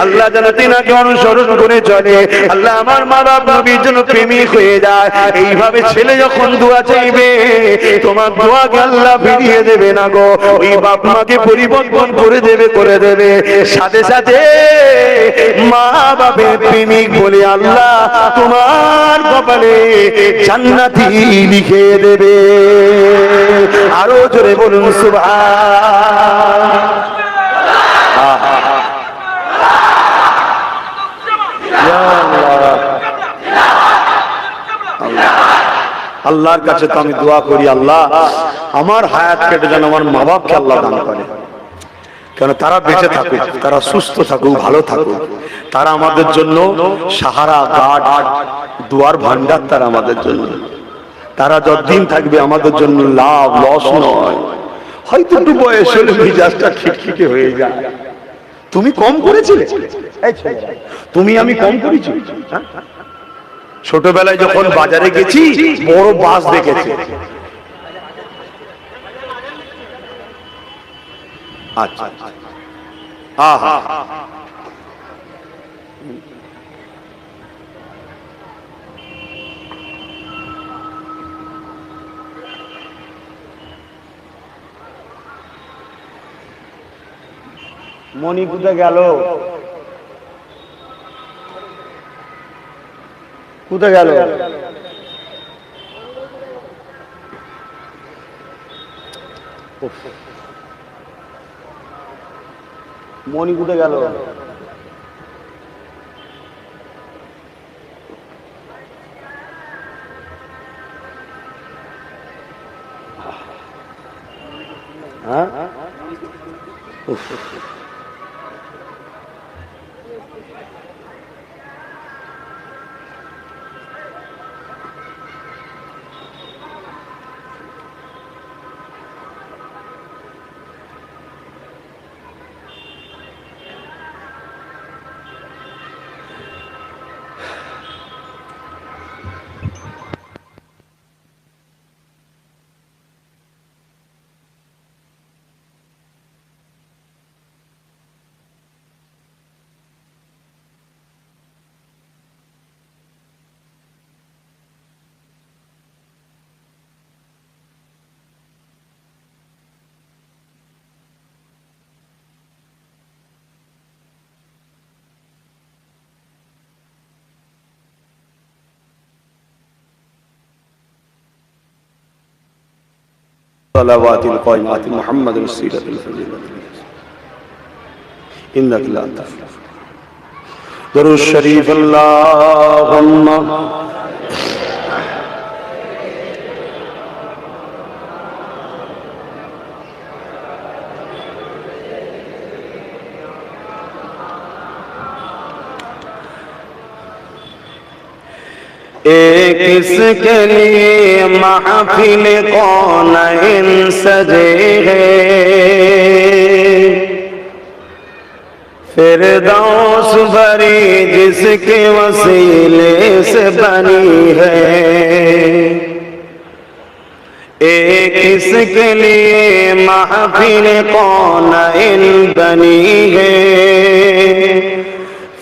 আল্লাহ যেন তিনাকে অনুসরণ করে চলে। আল্লাহ, আমার মা বাপ নবীর জন্য প্রেমিক হয়ে যায়। এইভাবে ছেলে যখন দোয়া চাইবে, তোমার দোয়াকে আল্লাহ ফিরিয়ে দেবে না গো, ওই বাপ মাকে পরিবর্তন করে দেবে, করে দেবে। সাথে সাথে মা বাপের প্রেমিক বলে আল্লাহ তোমার কপালে জান্নাতি লিখে দেবে। আরো জোরে বলুন আল্লাহর কাছে তো আমি দোয়া করি, আল্লাহ আমার হায়াত কেটে যেন আমার মা বাপকে আল্লাহ দান করে। কেন তারা বেঁচে থাকুক, তারা সুস্থ থাকুক, ভালো থাকুক, তারা আমাদের জন্য সাহারা, গার্ড, দুয়ার ভান্ডার, তারা আমাদের জন্য। তারা যতদিন থাকবে আমাদের জন্য লাভ, লস নয়। হয়তো একটু বয়স হলে মেজাজটা খিটখিটে হয়ে যায়। তুমি কম করেছিলে, তুমি আমি কম করেছি। ছোটবেলায় যখন বাজারে গেছি, বড় বাস দেখেছি, আচ্ছা, আহা, মনি কোথায় গেল? কোথায় গেল? মনি কোথায় গেল? হ্যাঁ, সালাওয়াতিল কায়মাতি মুহাম্মাদুর সিরাতুল ফজিলাত ইন্নাকা লা তাফলাহ দরুদ শরীফ আল্লাহুম্মা एक किसके लिए महफिल कौनैन सजे हैं फिरदौस भरी जिसके वसीले से बनी है एक किसके लिए महफिल कौनैन बनी है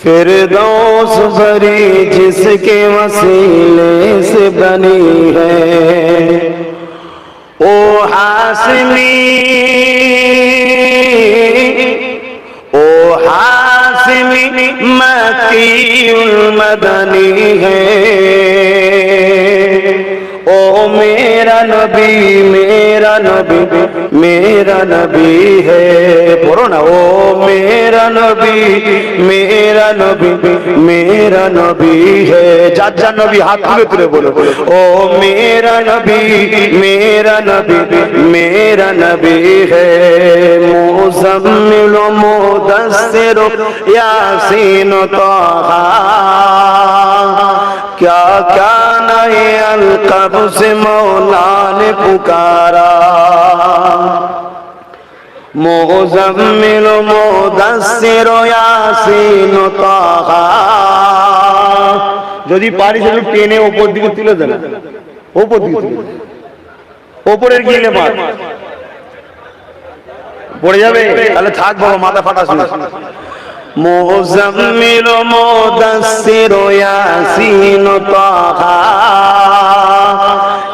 फिरदौस भरी जिसके वसीले से बनी है ओ हासिमी मकीउल मदनी है ओ मेरा नबी मेरा नबी मेरा नबी है बोलो ना ओ मेरा नबी मेरा नबी मेरा नबी है जा नबी हाथ तुले तुले बोलो ओ मेरा नबी मेरा नबी मेरा नबी है मुज़म्मिल मुदस्सिर यासीन ताहा क्या क्या नए अलक़ब से मौला ने पुकारा मुज़म्मिल मुदस्सिर यासीन ताहा যদি পারিস একটু টেনে উপর দিকে তুলে দেন উপর দিকে তুলে উপরের গিলে মার পড়ে যাবে তাহলে থাক বাবা মাথা ফাটা শুনে मुज़म्मिल मुदस्सिर यासीन ताहा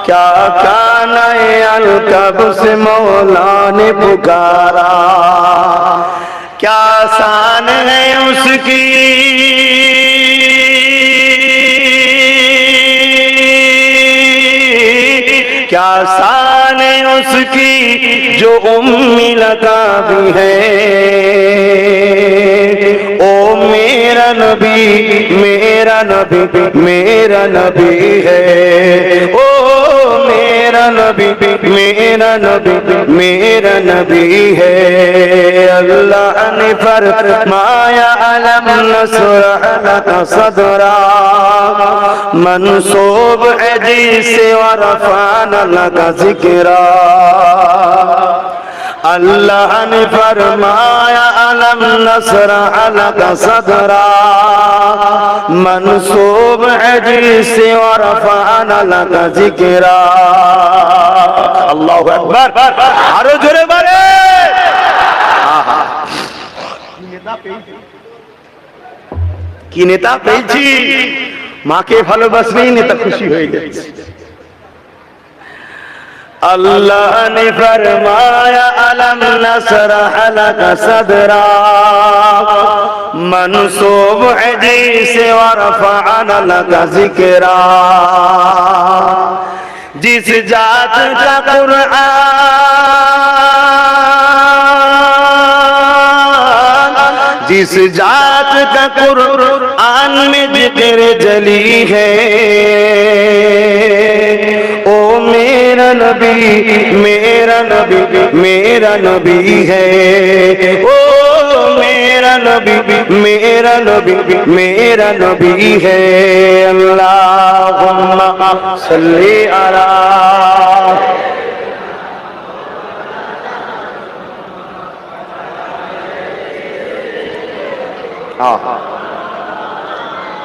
क्या क्या नए अलक़ब से मौला ने पुकारा क्या शान है उसकी क्या शान है उसकी जो उम्मी लगा भी है ओ मेरा नबी मेरा नबी मेरा नबी है ओ मेरा नबी मेरा नबी मेरा नबी है अल्लाह ने फरमाया अलम नशरह लका सदरा मंसूब है जिसे व रफ़अना लका ज़िक्रा अल्लाह ने फरमाया अलम नशरह लका सदरा मंसूब है जिसे व रफ़अना लका ज़िक्रा अल्लाहु अकबर आरो जोरे बोले কি নেতা পেয়েছি মাকে ভালোবাসলেই নেতা খুশি হয়ে যাচ্ছে अल्लाह ने फरमाया अलम नशरह लका सदरा मंसूब है जिसे व रफ़अना लका ज़िक्रा जिस जात का कुरान जिस जात का कुरान में जिक्र जली है ओ मेरा नबी मेरा नबी मेरा नबी है ओ मेरा नबी मेरा नबी मेरा नबी है अल्लाहुम्मा सल्ली अला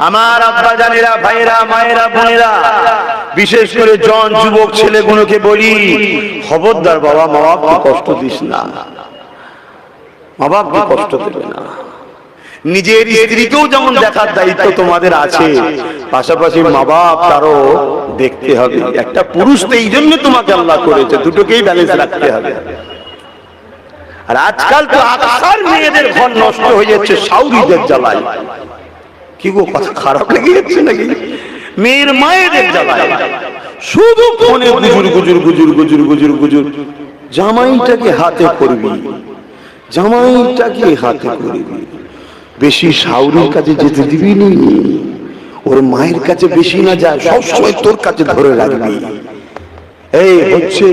আমার আব্বা জানেরা ভাইরা মায়েরা বোনেরা বিশেষ করে জন যুবক ছেলেগুলোকে বলি খবরদার বাবা মা বাপকে কষ্ট দিস না মা বাপকে কষ্ট দেবে না নিজের স্ত্রীকেও যেমন দেখার দায়িত্ব তোমাদের আছে পাশাপাশি মা বাপ তারও দেখতে হবে একটা পুরুষ তো এই জন্য তোমাকে আল্লাহ করেছে দুটোকেই ব্যালেন্স রাখতে হবে আর আজকাল তো আকসার মেয়েদের ঘর নষ্ট হয়ে যাচ্ছে শাউরিদের জ্বালায় কি গো কথা খারাপ লেগে যাচ্ছে নাকি মেয়ের মায়েদের জ্বালায় শুধু ফোনে গুজুর গুজুর গুজুর গুজুর গুজুর গুজুর। জামাইটাকে হাতে করবি, জামাইটাকে হাতে করবি, বেশি শাউরির কাছে যেতে দিবি নি, ওর মায়ের কাছে বেশি না যায়, সবসময় তোর কাছে ধরে রাখবি। এই হচ্ছে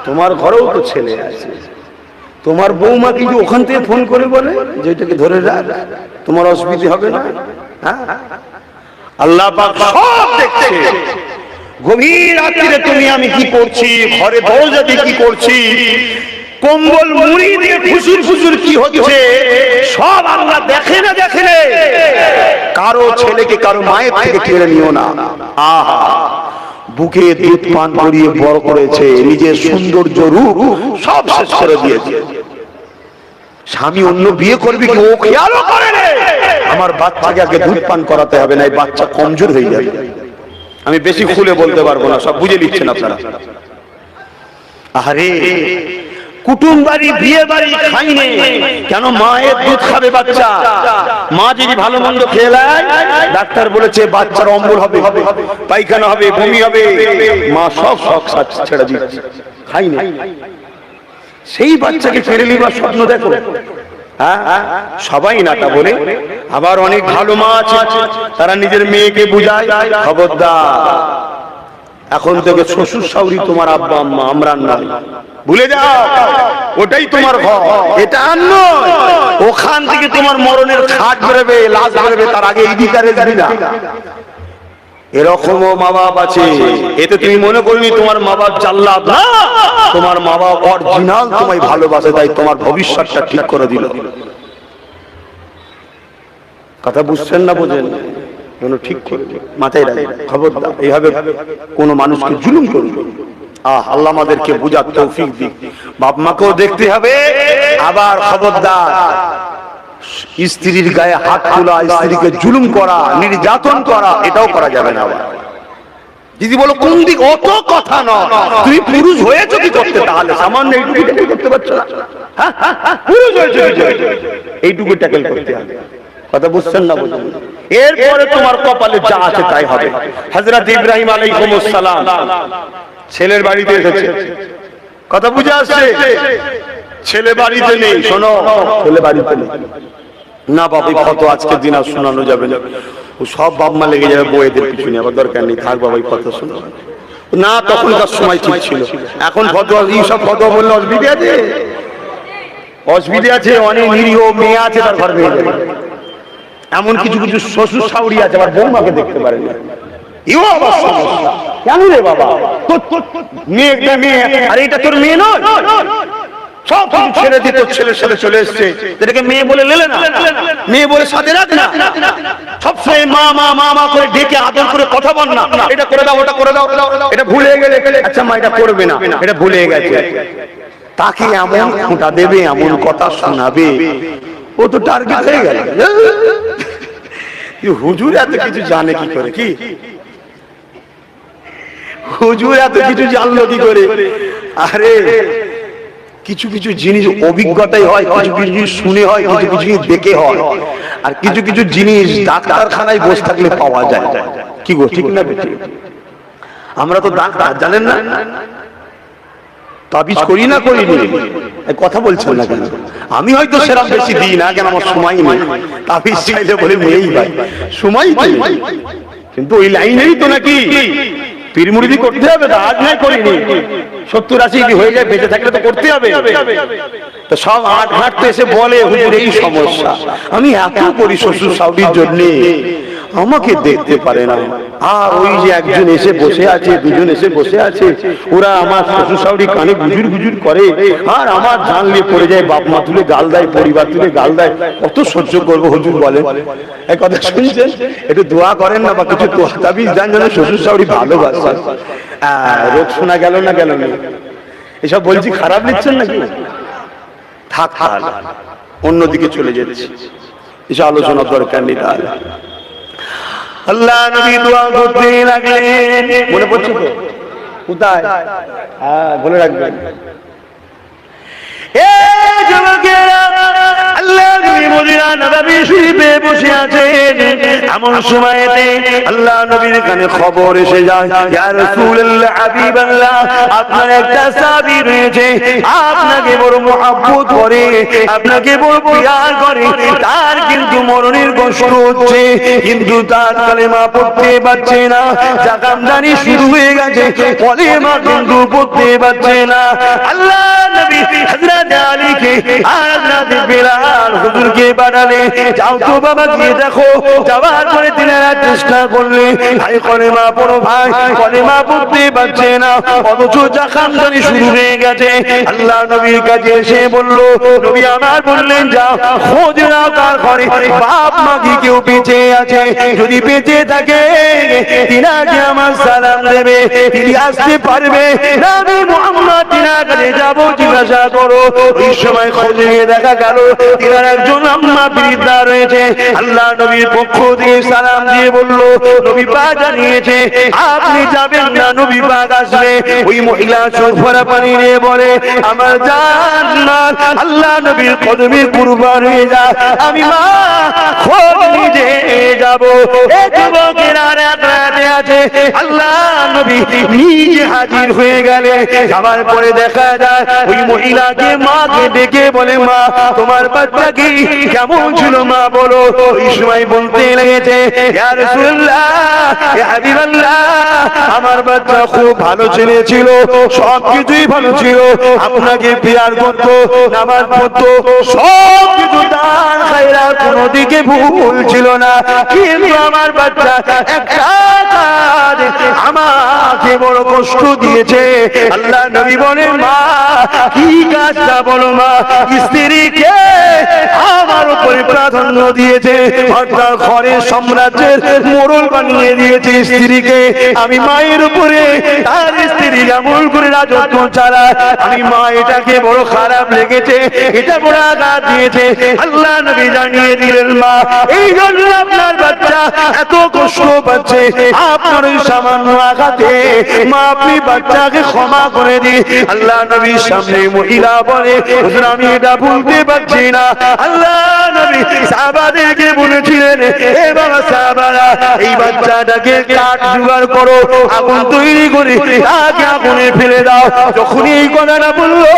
তোমার ঘরেও তো ছেলে আছে, তোমার বৌমা কিন্তু ওখান থেকে ফোন করে বলে যে এটাকে ধরে রাখ, তোমার অসুবিধা হবে না। হ্যাঁ, আল্লাহ পাক সব দেখছে। গভীর রাত্রিরে তুমি আমি কি করছি, ঘরে দরজা দিয়ে কি করছি, কম্বল মুড়ি দিয়ে ফুসুর ফুসুর কি হচ্ছে, সব আল্লাহ দেখে না দেখে না। কারো ছেলেকে কারো মায়ের থেকে কেড়ে নিও না। আহা, বুকে দুধ পান করিয়ে বড় করেছে, নিজের সৌন্দর্য রূপ সব শেষ করে দিয়েছে। স্বামী অন্য বিয়ে করবি কি ও খেয়ালও করে না, আমার বাচ্চাকে আগে দুধ পান করাতে হবে, না এই বাচ্চা কমজোর হয়ে যাবে। আমি বেশি খুলে বলতে পারবো না, সব বুঝে নিচ্ছেন আপনারা। আরে কুটুম বাড়ি বিয়ে বাড়ি খাইনি কেন, মায়ের দুধ খাবে বাচ্চা। মা যদি ভালো মন্দ খেয়ে নেয়, ডাক্তার বলেছে বাচ্চার অম্বল হবে, পায়খানা হবে, বমি হবে, মা সব শখ ছেড়ে দিচ্ছে, খাইনি। সেই বাচ্চাকে ফেরে নিবার স্বপ্ন দেখো। হ্যাঁ, সবাই না তা বলে, আবার অনেক ভালো মা আছে তারা নিজের মেয়েকে বুঝায়, খবরদার এখন থেকে শ্বশুর শাশুড়ি তোমার আব্বা আম্মা, আমরা নয়, ভুলে যাও, ওটাই তোমার ঘর, এটা আর নয়। ওখান থেকে তোমার মরণের খাট বেরোবে, লাশ বেরোবে, তার আগে এই বিচারে যাবি না। এরকমও মা বাপ আছে, এতে তুমি মনে করবি তোমার মা বাপ জাল্লাদ না, তোমার মা বাপ অরিজিনাল তোমায় ভালোবাসে, তাই তোমার ভবিষ্যৎটা ঠিক করে দিল। কথা বুঝছেন না বোঝেন, ঠিক করে মাথায় রাখবেন, খবরদার এইভাবে কোন মানুষকে জুলুম করবে। আল্লাহ আমাদেরকে বুঝার তৌফিক দিক। বাপ মাকেও দেখতে হবে, আবার খবরদার স্ত্রীর গায়ে হাত তোলা, স্ত্রীকে জুলুম করা, নির্যাতন করা, এটাও করা যাবে না। যদি বলো কোন দিক, অত কথা নয়, তুমি পুরুষ হয়েছো কি করতে, তাহলে সামান্য এইটুকু ট্যাকেল করতে পারছো না, পুরুষ হয়েছো এইটুকু ট্যাকেল করতে হবে। কথা বুঝছেন না বুঝছেন, এরপরে তোমার কপালে যা আছে তাই হবে। হযরত ইব্রাহিম আলাইহিস সালাম ছেলের বাড়িতে এসেছে, কথা বুঝে আসছে, ছেলে বাড়িতে নেই। শোনো, ছেলে বাড়িতে নেই না বাবা, কত আজকের দিন আর শোনানো যাবে না, ও সব বাপ মা লেগে যাবে বউয়েদের পিছনে, আবার দরকার নেই, থাক বাবা এই কথা শোনো না। তখনকার সময় ঠিক ছিল, এখন ফতোয়া এই সব ফতোয়া বললে অসুবিধা আছে, অসুবিধা আছে। অনেক নিরীহ মেয়ে আছে তার ঘর ভেঙে যাবে, এমন কিছু কিছু শ্বশুর শাশুড়ি আছে আবার বৌমাকে দেখতে পারে না, এও আবার সমস্যা। কেন রে বাবা, মেয়ে একটা মেয়ে, আর এটা তোর মেয়ে নয়, সব কিছু ছেড়ে দিয়ে তোর ছেলের সাথে চলে এসছে, এটাকে মেয়ে বলে লেলে না, মেয়ে বলে সাথে রাখ না, সবসময় মা মা মা মা করে ডেকে আদর করে কথা বল না, এটা করে দাও, ওটা করে দাও, এটা ভুলে গেলে, আচ্ছা মা এটা করবে না, এটা ভুলে গেছে, তাকে এমন খোঁটা দেবে, এমন কথা শোনাবে, ও তো টার্গেট হয়ে গেল। হুজুর এত কিছু জানে কি করে, কি হুজুর এত কিছু জানলো কি করে? আরে কিছু কিছু জিনিস অভিজ্ঞতাই হয়, কিছু কিছু জিনিস শুনে হয়, কিছু কিছু জিনিস দেখে হয়, আর কিছু কিছু জিনিস ডাক্তারখানায় বসে থাকলে পাওয়া যায়। কি গো, ঠিক না বেটি? আমরা তো ডাক্তার, জানেন না, তাবিজ করি না, করিনি, কথা বলছেন না কেন? আমি হয়তো সেরকম বেশি দিই না, কেন আমার সময় নেই, তাবিজ চাইলে বলে নেই ভাই, সময় নেই, কিন্তু ওই লাইনেই তো নাকি পীরমুরিদি করতে হবে, আজ নাই করিনি, 70-80 হয়ে যায়, বেঁচে থাকলে তো করতে হবে। তো সব হাঁটতে এসে বলে হুজুর এই সমস্যা, আমি এত করি শ্বশুর শাশুড়ির জন্য, আমাকে দেখতে পারে না। আর ওই যে একজন এসে বসে আছে, দুজন এসে বসে আছে, ওরা আমার শ্বশুর শাশুড়ি কানে গুজুর গুজুর করে, আর আমার জানলে পড়ে যায়, বাপ মা তুলে গাল দেয়, পরিবার তুলে গাল দেয়, কত সহ্য করবো হুজুর বলেন? এই কথা শুনছেন? একটু দোয়া করেন না, বা কিছু দোয়া তাবিজ জান যেন শ্বশুর শাশুড়ি ভালোবাসে। রোগ শোনা গেল না, গেল না, এসব বলছি খারাপ নিচ্ছেন নাকি? থাক থাক, অন্যদিকে চলে যাচ্ছে, এসব আলোচনা দরকার নেই। তাহলে আল্লাহ নবী দোয়া করতে লাগলেন, মনে পড়ছে তো কোথায়? হ্যাঁ বলে রাখবেন। আল্লাহ নবী মদিনা নববী শরীফে বসে আছেন। এমন সময়তে আল্লাহ নবীর কানে খবর এসে যায়, ইয়া রাসূলুল্লাহ হাবিবাল্লাহ, আপনার একটা সাহাবী রয়েছে, আপনাকে বড় মহব্বত করে, আপনাকে বড় প্যার করে, তার কিন্তু মরণের কষ্ট হচ্ছে, কিন্তু তার কালেমা পড়তে পারছে না, জাকামদানি শুরু হয়ে গেছে, কলেমা কিন্তু পড়তে পারছে না। আল্লাহ নবী হযরত আলীকে আর হযরত বিলাল হুজুরকে পাঠালে, যাও তো বাবা গিয়ে দেখো। যাওয়ার পরে তিনারা চেষ্টা করলে, ভাই কলেমা পড়ো, ভাই কলেমা পড়তে পারছে না, অথচ জাকামদানি শুরু হয়ে গেছে। আল্লাহ নবীর কাছে এসে বলল, নবী আমার বললেন, যাও খোঁজ নাও তার ঘরে বাপ মা কি কেউ বেঁচে আছে, যদি বেঁচে থাকে তিনাকে আমার সালাম দেবে, তিনি আসতে পারবে, নবী মুহাম্মদ তিনার কাছে যাবো, জিজ্ঞাসা করো। এই সময় খোঁজ নিয়ে দেখা গেল তিনার একজন আম্মা বৃদ্ধা রয়েছে। আল্লাহ নবীর পক্ষ থেকে সালাম দিয়ে বলল, নবী পাক জানিয়েছে আপনি যাবেন না, নবী পাক আসবে। ওই মহিলা চোখ ভরা পানি নিয়ে বলে, আমার জান্নাত আল্লাহ নবীর কদমে কুরবান হয়ে যায়, আমি মা খোঁজ নিজে যাব। এই যুবকেরা রাতে আছে, আল্লাহ নবী নিজে হাজির হয়ে গেলে। যাবার পরে দেখা যায় ওই মহিলাকে মাকে ডেকে বলে, মা তোমার বাচ্চা কি কেমন ছিল মা বলো। ওই সময় বলতে লেগেছে, ইয়া রাসূলুল্লাহ ইয়া হাবিবাল্লাহ, আমার বাচ্চা খুব ভালো ছেলে ছিল, সব কিছুই ভালো ছিল, আপনাকে প্যার করতো, নামাজ পড়তো, সব কিছু দান খায়রাত কোনো দিকে ভুল ছিল না, কিন্তু আমার বাচ্চা একটা কাজ আমাকে বড় কষ্ট দিয়েছে। আল্লাহ নবী বলেন, মা কি কাজটা বলো মা। স্ত্রীকে আমার উপরে প্রাধান্য দিয়েছে, অর্থাৎ ঘরের সাম্রাজ্যের মোড়ল বানিয়ে দিয়েছে স্ত্রীকে। আমি মায়ের উপরে তার স্ত্রী যেমন করে রাজত্ব চালায়, আমি মা এটাকে বড় খারাপ লেগেছে, এটা বড় আঘাত দিয়েছে। আল্লাহ নবী জানিয়ে দিলেন, মা এই জন্য আপনার বাচ্চা এত কষ্ট পাচ্ছে, আপনার ওই সামান্য আঘাতে মা আপনি বাচ্চাকে ক্ষমা করে দিন। আল্লাহ নবীর সামনে মহিলা বলে, হুজুর আমি এটা ভুলতে পারছি না। আল্লাহ নবী সাহাবাদেরকে বলেছিলেন, এ বাবা সাহাবারা, এই বাচ্চাটাকে কাঠ জোগাড় করো, আগুন তৈরি করে তাকে আগুনে ফেলে দাও। যখন এই কথাটা বললো,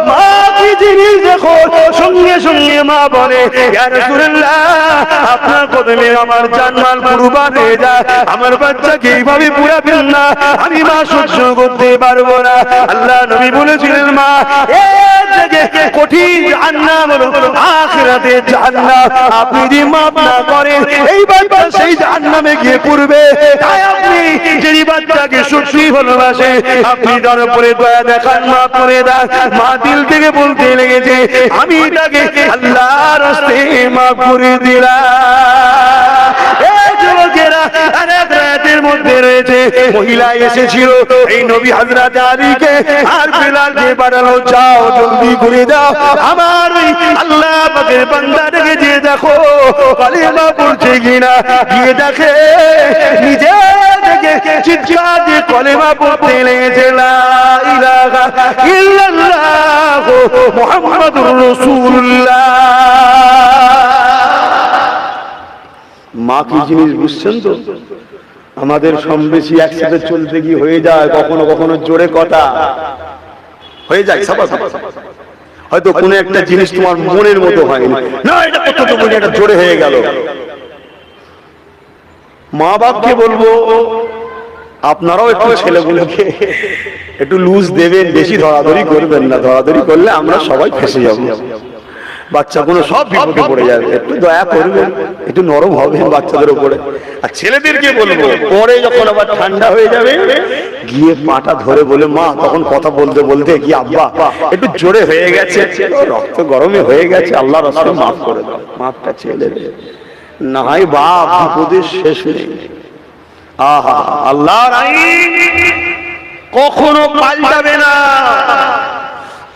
মা কি জিনিস দেখো, সঙ্গে সঙ্গে মা বলে, ইয়া রাসূলুল্লাহ আপনার কদমে আমার জানমাল কুরবান হয়ে যায়, আমার বাচ্চাকে এইভাবে পুরাবেন না, আমি মা সহ্য করতে পারবো না। আল্লাহ নবী বলেছিলেন, মা এর থেকে কঠিন জাহান্নাম হলো আখিরাতের জাহান্নাম, আপনি যদি মাফ না করেন এই বাচ্চা সেই জাহান্নামে গিয়ে পড়বে। তাই আপনি যেই বাচ্চাকে সত্যি ভালোবাসে, আপনি তার উপরে দয়া দেখান, মাফ করে দেন। মা দিল থেকে বলতে লেগেছে, আমি তাকে আল্লাহর রাস্তায় মাফ করে দিলাম। এই যুবকেরা অনেক রাতের মধ্যে রয়েছে, মহিলা এসেছিল এই নবী হযরত আলীকে আর বিলালকে পাঠালো, যাও জলদি করে দাও, আমার ওই আল্লাহ পাকের বান্দাটাকে যে দেখো কালেমা পড়ছে কিনা। গিয়ে দেখে নিজে থেকে চিৎকার দিয়ে কলেমা পড়তে লেগেছে, লা ইলাহা ইল্লাল্লাহ মুহাম্মাদুর রাসূলুল্লাহ। মা কি জিনিস বুঝছেন তো? আমাদের সমবেশি একসাথে চলতে গিয়ে হয়ে যায় কখনো কখনো জোরে কথা হয়ে যায়, হয়তো কোনো একটা জিনিস তোমার মনের মতো হয়নি, না এটা কত তো বলি এটা জোরে হয়ে গেল। মা বাপকে বলবো, আপনারাও একটু ছেলেগুলোকে একটু লুজ দেবেন, বেশি ধরাধরি করবেন না, ধরাধরি করলে আমরা সবাই ফেঁসে যাবো, বাচ্চাগুলো সব বিপদে পড়ে যাবে। একটু দয়া করবেন, একটু নরম হবে বাচ্চাদের উপরে। আর ছেলেদেরকে বলবো, পরে যখন আবার ঠান্ডা হয়ে যাবে গিয়ে পাটা ধরে বলে, মা তখন কথা বলতে বলতে কি আব্বা একটু জোরে হয়ে গেছে, রক্ত গরমে হয়ে গেছে, আল্লাহর রাস্তায় মাফ করে দাও, মাফটা ছেলে না হয় বাপ বিপদের শেষ নেই। আহা, আল্লাহর আইন কখনো পাল্টাবে না।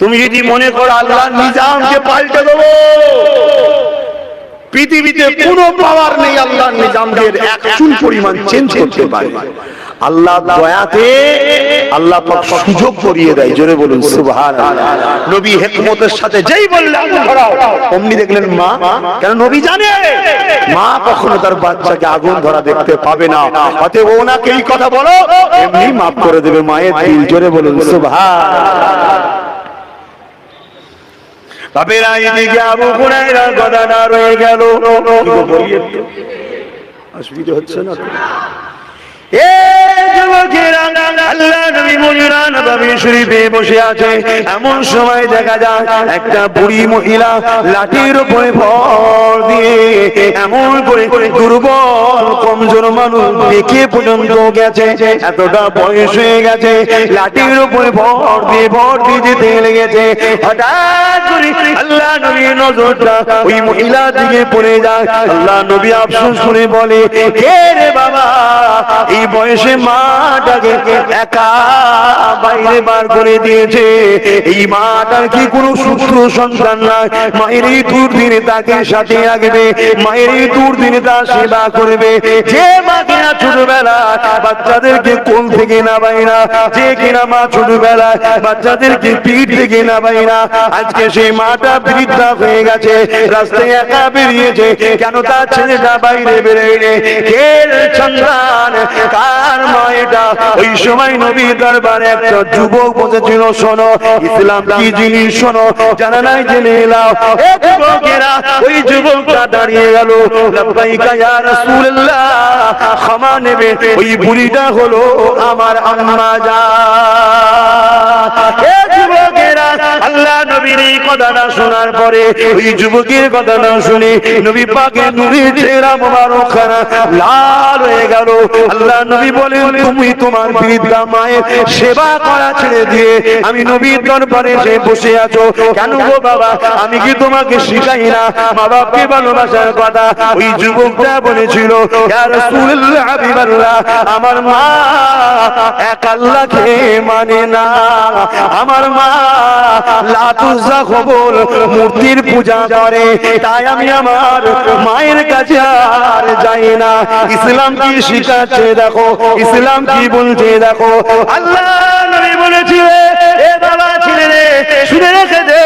তুমি যদি মনে করো আল্লাহর নিজামকে পাল্টে দেবো, পৃথিবীতে কোনো পাওয়ার নেই আল্লাহর নিজামকে এক চুল পরিমাণ চেঞ্জ করতে পারে। আল্লাহ দয়াতে আল্লাহ পাক সুযোগ করিয়ে দেয়। জোরে বলুন সুবহানাল্লাহ। নবী হিকমতের সাথে যেই বললেন আগুন ধরাও, অমনি দেখলেন মা, কেন নবী জানে মা কখনো তার বাচ্চাকে আগুন ধরা দেখতে পাবে না, অতএব ওনাকে এই কথা বলো, এমনি মাফ করে দেবে মায়ের দিল। জোরে বলুন সুবহানাল্লাহ। বাবেরা এদিকে আবু হুরায়রা গদানা রয়ে গেল। অসুবিধা হচ্ছে না? এমন সময় দেখা যায় একটা বুড়ি মহিলা লাঠির উপরে ভর দিয়ে এমন করে দুর্বল কমজোর মানুষ দেখে পর্যন্ত গেছে, এতটা বয়স হয়ে গেছে, লাঠির উপরে ভর দিয়ে যেতে লেগেছে। হঠাৎ করে আল্লাহ নবীর নজরটা ওই মহিলা দিকে পড়ে যায়। আল্লাহ নবী আফসোস করে বলে, কে রে বাবা, এই বয়সে মাটাকে একা বাইরে বার করে দিয়েছে। এই মাটার কি কোনো সূত্র সন্তান নাই? মায়ের এই দুর্দিনে তাকে সাথে রাখবে, মায়ের এই দুর্দিনে তার সেবা করবে। যে মা কিনা ছোটবেলায় বাচ্চাদেরকে কোল থেকে নামায় না, যে কিনা মা ছোটবেলায় বাচ্চাদেরকে পিঠ থেকে নামায় না, আজকে সেই মাটা বৃদ্ধা হয়ে গেছে, রাস্তায় একা বেরিয়েছে। কেন তার ছেলেটা বাইরে বেরোয়নি? কে সন্তান, কার মা এটা? ওই সময় নবীর দরবারে একটা যুবক বসেছিল। শোনো ইসলাম কি জিনিস, শোনো, জানা নাই জেনে নাও। এ যুবকেরা, ওই যুবকটা দাঁড়িয়ে গেল, লাব্বাইকা ইয়া রাসূলুল্লাহ, ক্ষমা নেবে। ওই বুড়িটা হলো আমার আম্মা জান। এ যুবকেরা, আল্লাহ নবীর এই কথাটা শোনার পরে ওই যুবকের কথাটা শুনে নবী পাকের নূরের চেহারা মোবারকখানা লাল হয়ে গেল। আল্লাহ নবী বলেন, তুমি তোমার বৃদ্ধা মায়ের সেবা করা ছেড়ে দিয়ে আমি নবীর দরবারে এসে বসে আছো কেন গো বাবা? আমি কি তোমাকে শিখাই না মা বাপকে ভালোবাসার কথা? ওই যুবকটা বলেছিল, ইয়া রাসূলুল্লাহ হাবিবাল্লাহ, আমার মা এক আল্লাহকে মানে না, আমার মা লাত উজ্জা খবর মূর্তির পূজা করে, তাই আমি আমার মায়ের কাছে আর যাই না। ইসলাম কি শিখাচ্ছে দেখো, ইসলাম কি বলছে দেখো। আল্লাহ নবী বলেছিলেন, এ বাবা ছেলে রে, শুনে রেখে দে,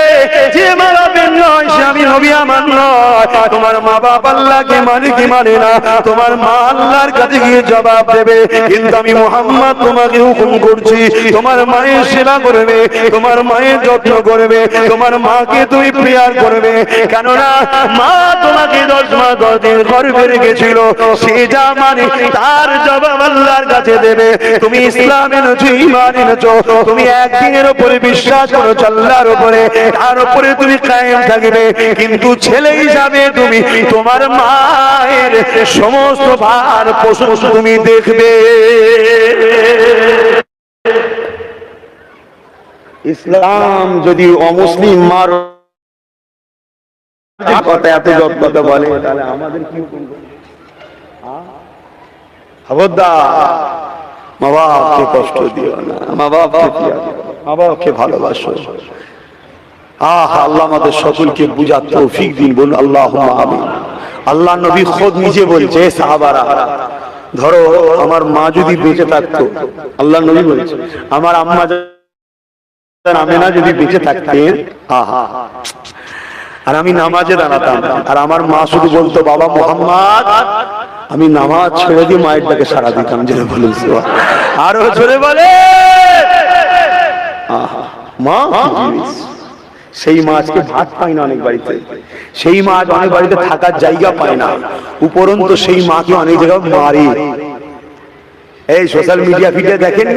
যে মা বাপের নয় সে আমি নবী আমার নয়। তোমার মা বাপ আল্লাহকে মানে কি মানে না, তোমার মা আল্লাহর কাছে গিয়ে জবাব দেবে। কিন্তু আমি মুহাম্মদ তোমাকে হুকুম করছি, তোমার মায়ের সেবা করবে, তোমার মায়ের যত্ন করবে, তোমার মাকে তুমি প্রেয়ার করবে। কেননা মা তোমাকে 10 মাস 10 দিন গর্ভে রেখেছিল, সে যা মানে তার জবাব আল্লাহর কাছে দেবে। তুমি ইসলাম এনেছো, ঈমান এনেছো, তুমি একদিনের উপরে বিশ্বাস করেছো আল্লাহর উপরে, তার উপরে তুমি কায়েম থাকবে। কিন্তু ছেলে হিসাবে তুমি তোমার মায়ের সমস্ত ভার পোষণ তুমি দেখবে। ইসলাম যদি অমুসলিম মার কথা এত কথা বলে, তাহলে আমাদের কি খবরদার, মা বাপকে কষ্ট দিও না, মা বাপকে মা বাপকে ভালোবাসো। আল্লাহ আমাদের সকলকে বুঝার তৌফিক দিন, বলুন আল্লাহুম্মা আমিন। আল্লাহ নবী খোদ নিজে বলছে, সাহাবারা ধরো আমার মা যদি বেঁচে থাকতো, আল্লাহ নবী বলছে আমার আম্মা জান আমেনা যদি বেঁচে থাকতেন, আর আমি নামাজে দাঁড়াতাম, আর আমার মা শুধু বলতো বাবা মুহাম্মদ, আমি নামাজ ছেড়ে দিয়ে মায়ের ডাকে সাড়া দিতাম। জোরে বলুন সুবহানাল্লাহ। আরো জোরে বলে মা। সেই মা আজকে ভাত পায় না অনেক বাড়িতে, সেই মা অনেক বাড়িতে থাকার জায়গা পায় না, উপরন্ত সেই মাকে অনেক জায়গায় মারে। এই সোশ্যাল মিডিয়া ফিডে দেখেন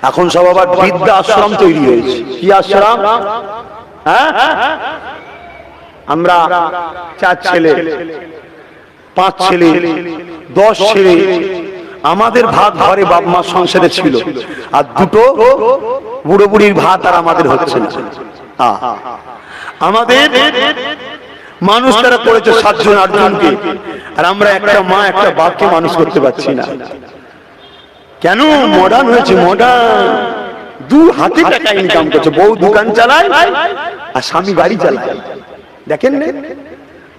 এখন সব আবার বৃদ্ধা আশ্রম তৈরি হয়েছে। কি আশ্রম? হ্যাঁ, আমরা 4 ছেলে 5 ছেলে 10 ছেলে, আমাদের ভাত ঘরে বাপ মা সংসারে ছিল, আর 2টো বুড়ো বুড়ির ভাত আর আমাদের হচ্ছে না। আমাদের মানুষ তারা করেছে 7 জন 8 জনকে, আর আমরা একটা মা একটা বাপকে মানুষ করতে পারছি না। কেন? মডার্ন হয়েছে, মডার্ন। 2 হাতে টাকা ইনকাম করছে, বউ দোকান চালায় আর স্বামী গাড়ি চালায়। দেখেন না,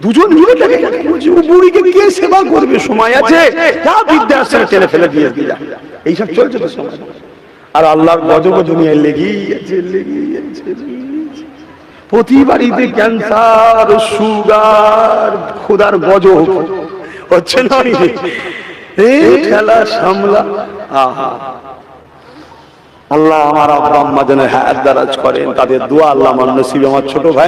2 জন মিলে টাকা করছে। ও বুড়িকে কে সেবা করবে? সময় আছে, যা বৃদ্ধাশ্রমে টেনে ফেলে দিয়ে দিলা। এইসব চলছে তো সমাজ। আর আল্লাহর গজব দুনিয়ায় লেগেই আছে। প্রতি বাড়িতে ক্যান্সার, সুগার, খোদার গজব হচ্ছে না? এই ঠেলা সামলা। আহা, আল্লাহ আমার আব্বা আম্মা যেন হায়াত দারাজ করেন, তাদের দোয়া আল্লাহ আমার নসিব। আমার ছোট ভাই